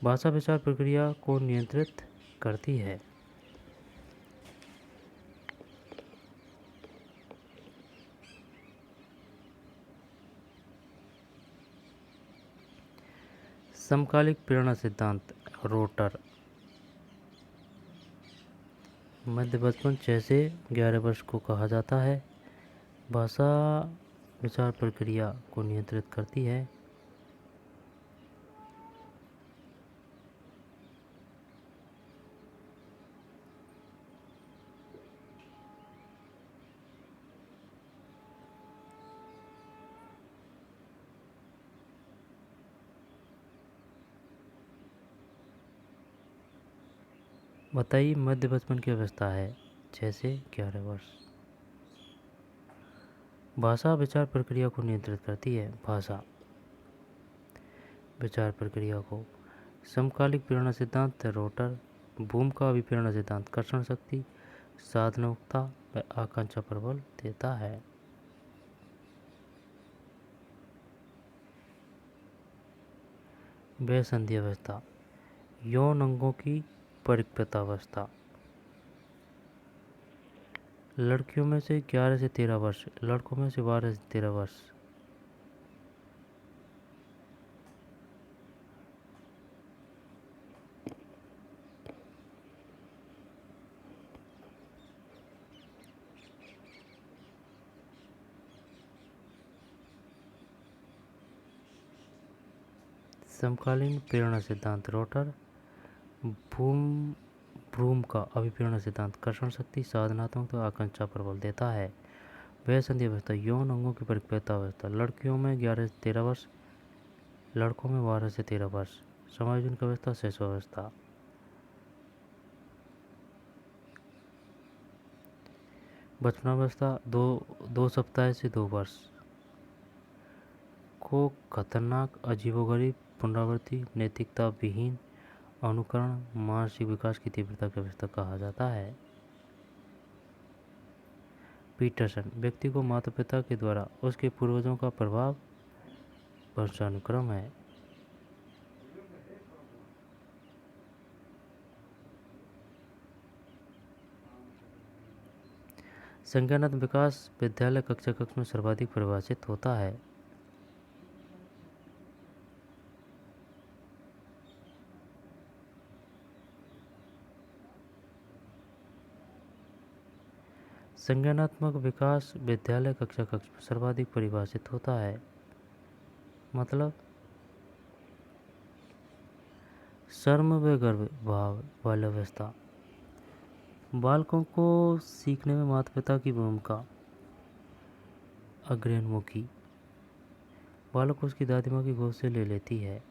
Speaker 1: भाषा विचार प्रक्रिया को नियंत्रित करती है। समकालिक प्रेरणा सिद्धांत, रोटर। मध्य बचपन 6 से 11 वर्ष को कहा जाता है। भाषा विचार प्रक्रिया को नियंत्रित करती है। बताइए, मध्य बचपन की अवस्था है 6 से 11 वर्ष। भाषा विचार प्रक्रिया को नियंत्रित करती है। भाषा विचार प्रक्रिया को। समकालिक प्रेरणा सिद्धांत, रोटर। भूमिका अभिप्रेरणा सिद्धांत कर्षण शक्ति, साधनोक्ता व आकांक्षा पर बल देता है। बेसंधि अवस्था, यौन अंगों की परिपक्वता अवस्था। लड़कियों में से 11 से 13 वर्ष, लड़कों में से 12 से 13 वर्ष। समकालीन प्रेरणा सिद्धांत, रोटर। भ्रूम का अभिप्रेरणा सिद्धांत कर्षण शक्ति, साधनात्मक तो आकांक्षा पर बल देता है। वह संधि अवस्था, यौन अंगों की परिपक्वता अवस्था। लड़कियों में 11 से 13 वर्ष, लड़कों में 12 से 13 वर्ष। समायोजन की अवस्था, शैशवावस्था। बचपनावस्था 2 सप्ताह से 2 वर्ष को खतरनाक, अजीबोगरीब, पुनरावृत्ति, नैतिकता विहीन, अनुकरण, मानसिक विकास की तीव्रता की अवस्था कहा जाता है। पीटरसन, व्यक्ति को माता पिता के द्वारा उसके पूर्वजों का प्रभाव वंशानुक्रम है। संज्ञानात्मक विकास विद्यालय कक्षा में सर्वाधिक परिभाषित होता है। संज्ञानात्मक विकास विद्यालय कक्षा में सर्वाधिक परिभाषित होता है। मतलब शर्म व गर्व भाव बाल्यावस्था। बालकों को सीखने में माता पिता की भूमिका अग्रयोन्मुखी। बालक उसकी दादी माँ की गोद से ले लेती है।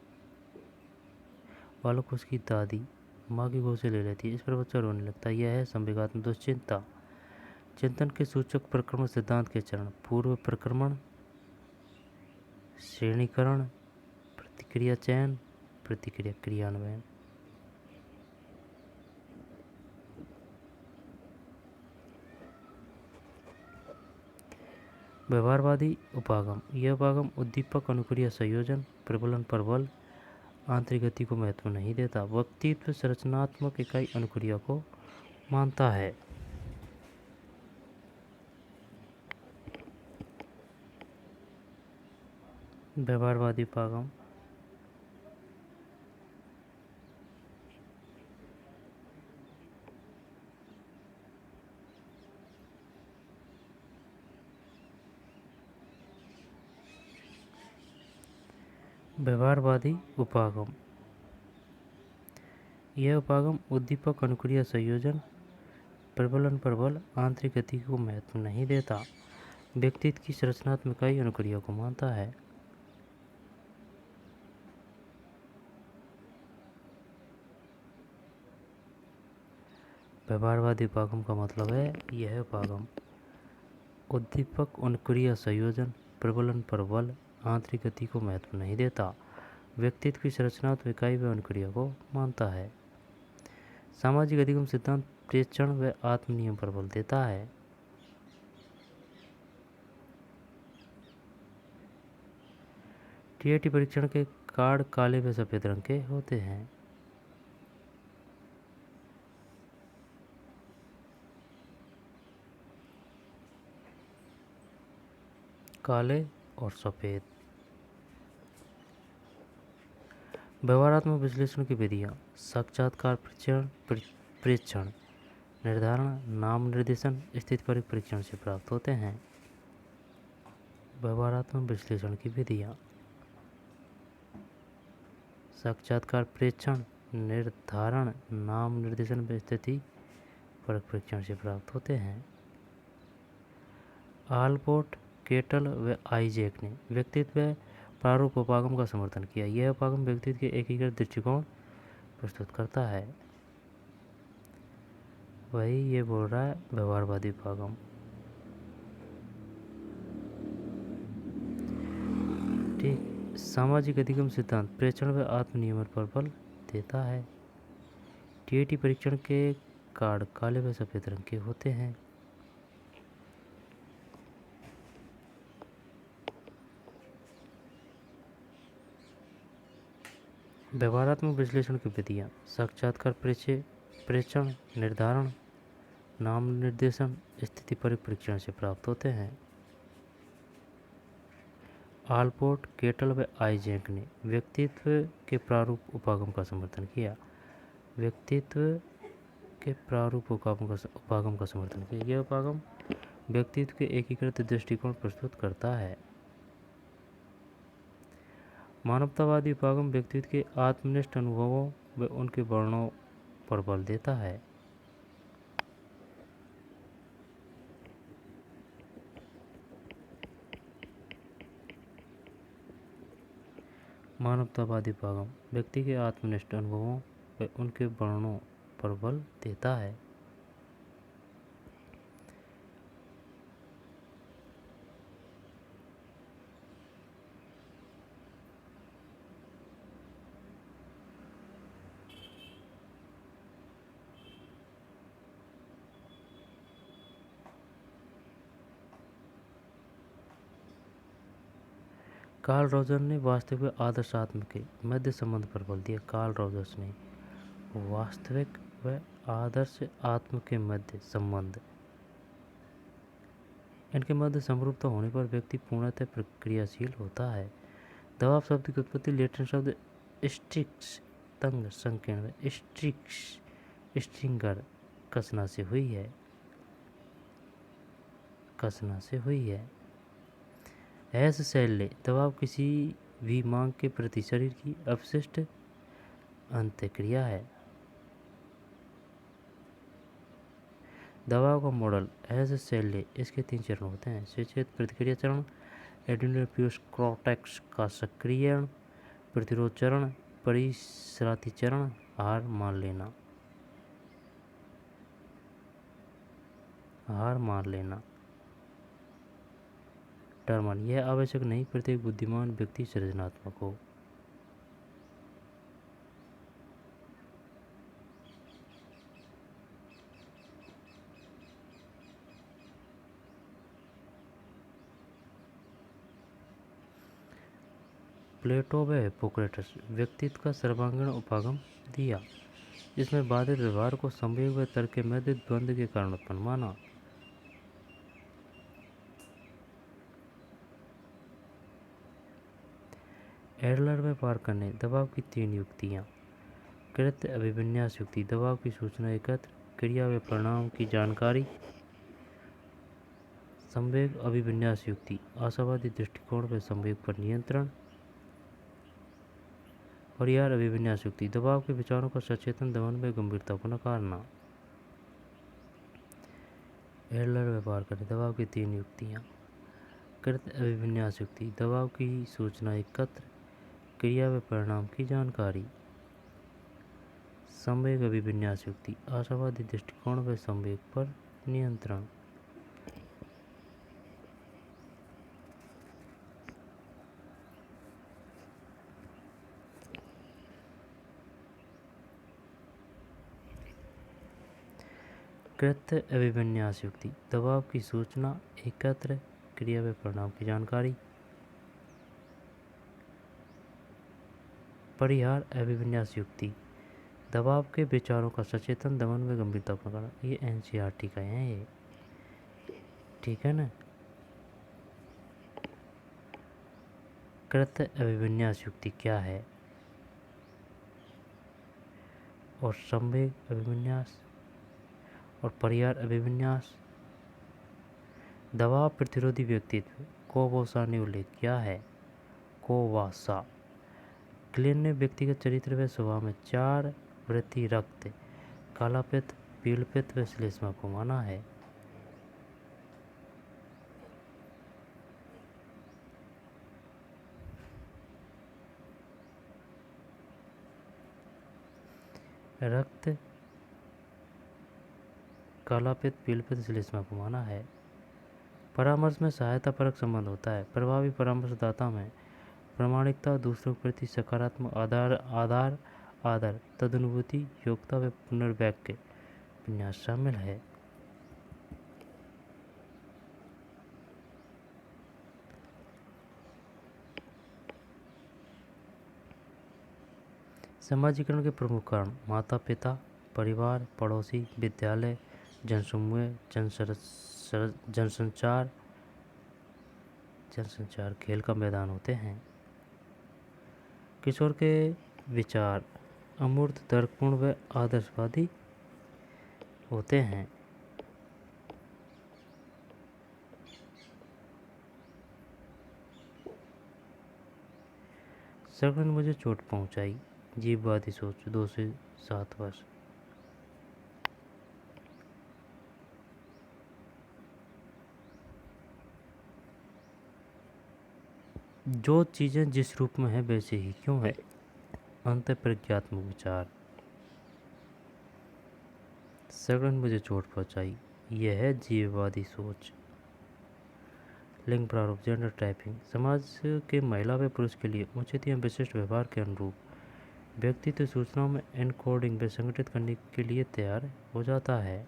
Speaker 1: बालक उसकी दादी माँ की गोद से ले लेती है, इस पर बच्चा रोने लगता है। यह है संवेगात्मक दुश्चिंता। चिंतन के सूचक प्रक्रमण सिद्धांत के चरण, पूर्व प्रक्रमण, श्रेणीकरण, प्रतिक्रिया चयन, प्रतिक्रिया क्रियान्वयन। व्यवहारवादी उपागम, यह उपागम उद्दीपक अनुक्रिया संयोजन प्रबलन प्रबल आंतरिक गति को महत्व नहीं देता, व्यक्तित्व संरचनात्मक इकाई अनुक्रिया को मानता है। व्यवहारवादी उपागम व्यवहारवादी उपागम, यह उपागम उद्दीपक अनुक्रिया संयोजन प्रबलन प्रबल आंतरिक गति को महत्व नहीं देता, व्यक्तित्व की संरचनात्मक इकाई अनुक्रिया को मानता है। व्यवहारवादी उपागम का मतलब है यह उपागम उद्दीपक अनुक्रिया संयोजन प्रबलन प्रबल आंतरिक गति को महत्व नहीं देता, व्यक्तित्व की संरचनात्मक इकाई व अनुक्रिया को मानता है। सामाजिक अधिगम सिद्धांत प्रेक्षण व आत्म नियम पर बल देता है। टीआईटी परीक्षण के कार्ड काले व सफेद रंग के होते हैं। काले और सफेद। व्यवहारात्मक विश्लेषण की विधियाँ साक्षात्कार प्रेक्षण निर्धारण नाम निर्देशन स्थितिपरक परीक्षण से प्राप्त होते हैं। व्यवहारात्मक विश्लेषण की विधियाँ साक्षात्कार प्रेक्षण निर्धारण नाम निर्देशन व स्थिति परक परीक्षण से प्राप्त होते हैं। आलपोर्ट, केटल व आइजैक ने व्यक्तित्व व प्रारूप उपागम का समर्थन किया। यह उपागम व्यक्तित्व के एकीकृत दृष्टिकोण प्रस्तुत करता है। वही ये बोल रहा है व्यवहारवादी उपागम। ठीक। सामाजिक अधिगम सिद्धांत प्रेक्षण व आत्म नियमन पर बल देता है। टीआईटी परीक्षण के कार्ड काले व सफेद रंग के होते हैं। व्यवहारात्मक विश्लेषण की विधियाँ साक्षात्कार प्रेक्षण निर्धारण नाम निर्देशन स्थितिपरक परीक्षण से प्राप्त होते हैं। आलपोर्ट, केटल व आइजैक ने व्यक्तित्व के प्रारूप उपागम का समर्थन किया। व्यक्तित्व के प्रारूप उपागम का समर्थन किया। यह उपागम व्यक्तित्व के एकीकृत दृष्टिकोण प्रस्तुत करता है। मानवतावादी उपागम व्यक्तित्व के आत्मनिष्ठ अनुभवों व उनके वर्णों पर बल देता है। मानवतावादी उपागम व्यक्ति के आत्मनिष्ठ अनुभवों व उनके वर्णों पर बल देता है। कार्ल रॉजर ने वास्तविक व आदर्श आत्म के मध्य संबंध पर बल दिया। कार्ल रॉजर्स ने वास्तविक व आदर्श आत्म के मध्य संबंध, इनके मध्य समरूपता होने पर व्यक्ति पूर्णतः प्रक्रियाशील होता है। दबाव शब्द की उत्पत्ति लैटिन शब्द स्ट्रिक्स तंग संकीर्ण व स्ट्रिक्स स्ट्रिंगर कसना से हुई है। ऐसे शैल्य दबाव किसी भी मांग के प्रति शरीर की अवशिष्ट अंतःक्रिया है। दबाव का मॉडल ऐसे शैल्य इसके 3 चरण होते हैं। सचेत प्रतिक्रिया चरण, एड्रेनल कॉर्टेक्स का सक्रियण, प्रतिरोध चरण, परिसराती चरण, हार मान लेना। टर्मन, यह आवश्यक नहीं प्रत्येक बुद्धिमान व्यक्ति सृजनात्मक हो। प्लेटो व हिप्पोक्रेटस व्यक्तित्व का सर्वांगीण उपागम दिया, जिसमें बाधित व्यवहार को संवेग व तर्क के मध्य द्वंद्व के कारण उत्पन्न माना। एडलर में पार करने दबाव की 3 युक्तियाँ। कृत्य अभिविन्यास युक्ति, दबाव की सूचना एकत्र, क्रिया व परिणाम की जानकारी। संवेग अभिविन्यास युक्ति, आशावादी दृष्टिकोण व संवेग पर नियंत्रण। परिहार अभिविन्यास युक्ति, दबाव के विचारों का सचेतन दमन व गंभीरतापूर्ण नकारना। एडलर में पार करने दबाव की 3 युक्तियाँ। कृत्य अभिविन्यास युक्ति, दबाव की सूचना एकत्र, क्रिया व परिणाम की जानकारी। संवेग अभिविन्यास युक्ति, आशावादी दृष्टिकोण व संवेग पर नियंत्रण। कृत्य अभिविन्यास युक्ति, दबाव की सूचना एकत्र, क्रिया व परिणाम की जानकारी। परिहार अभिविन्यास युक्ति, दबाव के विचारों का सचेतन दमन व गंभीरतापूर्ण नकारना। ये एनसीईआरटी का है ये, ठीक है ना। कृत्य अभिविन्यास युक्ति क्या है और संवेग अभिविन्यास और परिहार अभिविन्यास। दबाव प्रतिरोधी व्यक्तित्व कोवासा ने उल्लेख किया है। कोवासा क्लेन ने व्यक्तिगत चरित्र व स्वभाव में 4 वृत्ति रक्त, कालापित्त, पीलपित्त व श्लेष्मा को माना है। रक्त, कालापित्त, पीलपित्त, श्लेष्मा को माना है। परामर्श में सहायता परक संबंध होता है। प्रभावी परामर्शदाता में प्रामाणिकता, दूसरों के प्रति सकारात्मक आदर, तदनुभूति, योग्यता व पुनर्वाक्य विन्यास शामिल है। समाजीकरण के प्रमुख कारण माता पिता, परिवार, पड़ोसी, विद्यालय, जनसमूह, जनसंचार, खेल का मैदान होते हैं। किशोर के विचार अमूर्त, तर्कपूर्ण व आदर्शवादी होते हैं। सगन ने मुझे चोट पहुंचाई, जीववादी सोच, 2 से 7 वर्ष। जो चीज़ें जिस रूप में है वैसे ही क्यों है, अंत प्रज्ञात्मक विचार। सगन ने मुझे चोट पहुंचाई, यह है जीववादी सोच। लिंग प्रारूप, जेंडर टाइपिंग, समाज के महिला व पुरुष के लिए उचित या विशिष्ट व्यवहार के अनुरूप व्यक्तित्व सूचनाओं में एनकोडिंग व संगठित करने के लिए तैयार हो जाता है।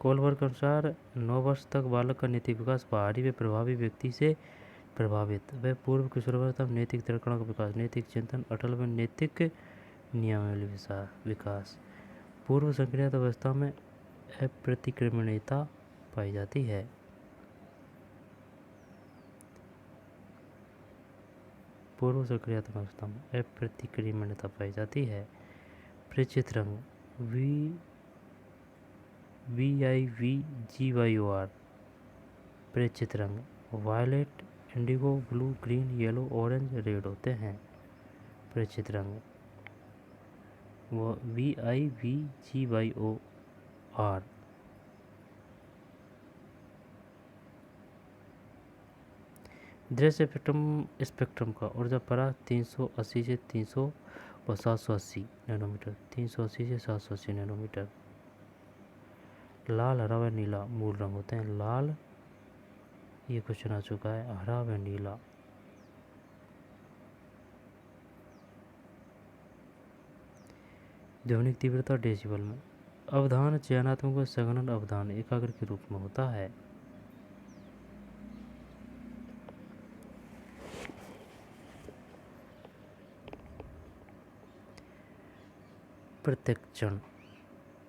Speaker 1: कोलबर के अनुसार 9 वर्ष तक बालक का नैतिक विकास बाहरी व प्रभावी व्यक्ति से प्रभावित व पूर्व किशोरावस्था में नैतिक तर्कणों का विकास, नैतिक चिंतन, अटल व नैतिक नियमावली विकास। पूर्व संक्रियात अवस्था में अप्रतिक्रमणीयता पाई जाती है। पूर्व सक्रियता अवस्था में अप्रतिक्रमणीयता पाई जाती है। प्रेषित रंग VIVGYOR प्रेषित रंग violet, indigo, blue, green, yellow, orange, red होते हैं। प्रेषित रंग VIVGYOR। दृश्य स्पेक्ट्रम का ऊर्जा परास 380 से 300 और 780 नैनोमीटर, 380 से 780 नैनोमीटर। लाल, हरा व नीला मूल रंग होते हैं। लाल, ये क्वेश्चन आ चुका है, हरा व नीला। ध्वनिक तीव्रता डेसिबल में। अवधान चयनात्मक व संगणन अवधान एकाग्र के रूप में होता है। प्रत्यक्षण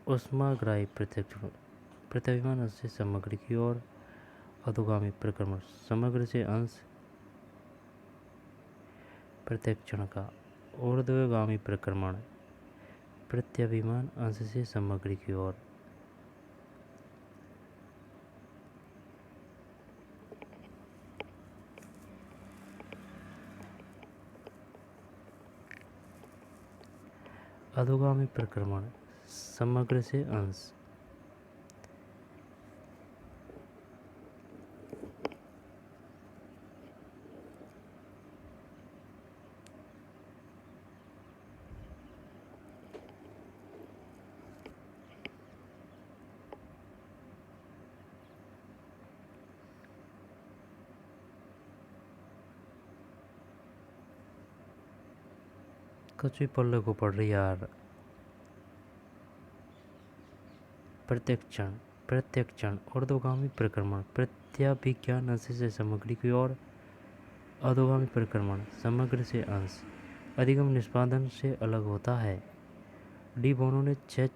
Speaker 1: ऊष्माग्राही प्रत्यक्षण प्रत्याभिमान से सामग्री की ओर अधोगामी प्रक्रमण समग्र से अंश प्रत्यक्षण का ऊर्ध्वगामी प्रक्रमण प्रत्याभिमान अंश से सामग्री की ओर। अधोगामी प्रक्रमण समग्र से अंश कच्ची पल्ले को पढ़ रही यार। प्रत्यक्षण प्रत्यक्षण ऊर्ध्वगामी प्रक्रमण प्रत्याभिज्ञान अंश से सामग्री की ओर। अधोगामी प्रक्रमण समग्र से अंश अधिगम निष्पादन से अलग होता है। डी बोनो ने 6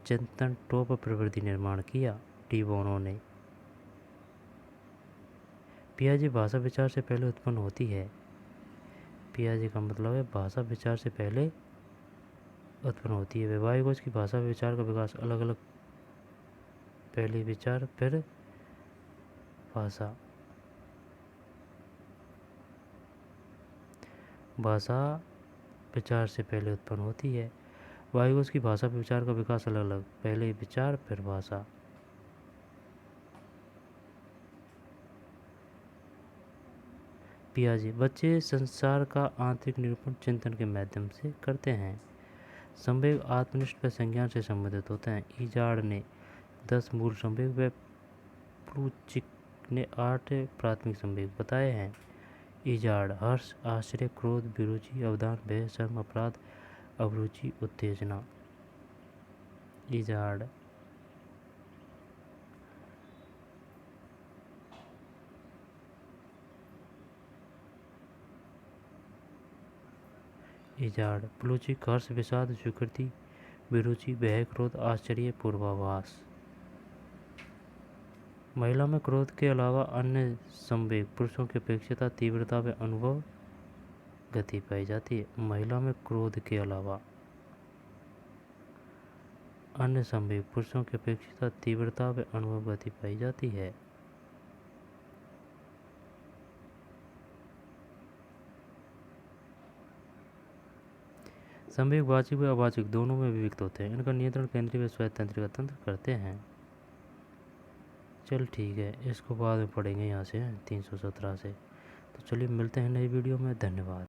Speaker 1: चिंतन टोप प्रवृत्ति निर्माण किया। डी बोनो ने पियाजे भाषा विचार से पहले उत्पन्न होती है। पियाजे का मतलब है भाषा विचार से पहले उत्पन्न होती है। वैवाहिक कोश की भाषा विचार का विकास अलग अलग, पहले विचार फिर भाषा। भाषा विचार से पहले उत्पन्न होती है। वायुकोश की भाषा विचार का विकास अलग अलग, पहले विचार फिर भाषा। पियाजे बच्चे संसार का आंतरिक निरूपण चिंतन के माध्यम से करते हैं। संवेग आत्मनिष्ठ व संज्ञान से संबंधित होते हैं। इजार्ड ने 10 मूल संवेग व प्लूचिक ने 8 प्राथमिक संवेग बताए हैं। इजार्ड हर्ष, आश्चर्य, क्रोध, विरुचि, अवधान, भय, शर्म, अपराध, अभिरुचि, उत्तेजना। इजार्ड इजार्ड प्लूचिक हर्ष, विषाद, स्वीकृति, विरुचि, भय, क्रोध, आश्चर्य, पूर्वाभास। महिला में क्रोध के अलावा अन्य संवेग पुरुषों की अपेक्षित तीव्रता व अनुभव गति पाई जाती है। महिला में क्रोध के अलावा अन्य संवेग पुरुषों की अपेक्षित तीव्रता व अनुभव गति पाई जाती है। संवेग वाचिक व अवाचिक दोनों में विविक्त होते हैं। इनका नियंत्रण केंद्रीय व स्वतंत्र तंत्र करते हैं। चल ठीक है, इसको बाद में पढ़ेंगे यहाँ से 317 से। तो चलिए मिलते हैं नई वीडियो में। धन्यवाद।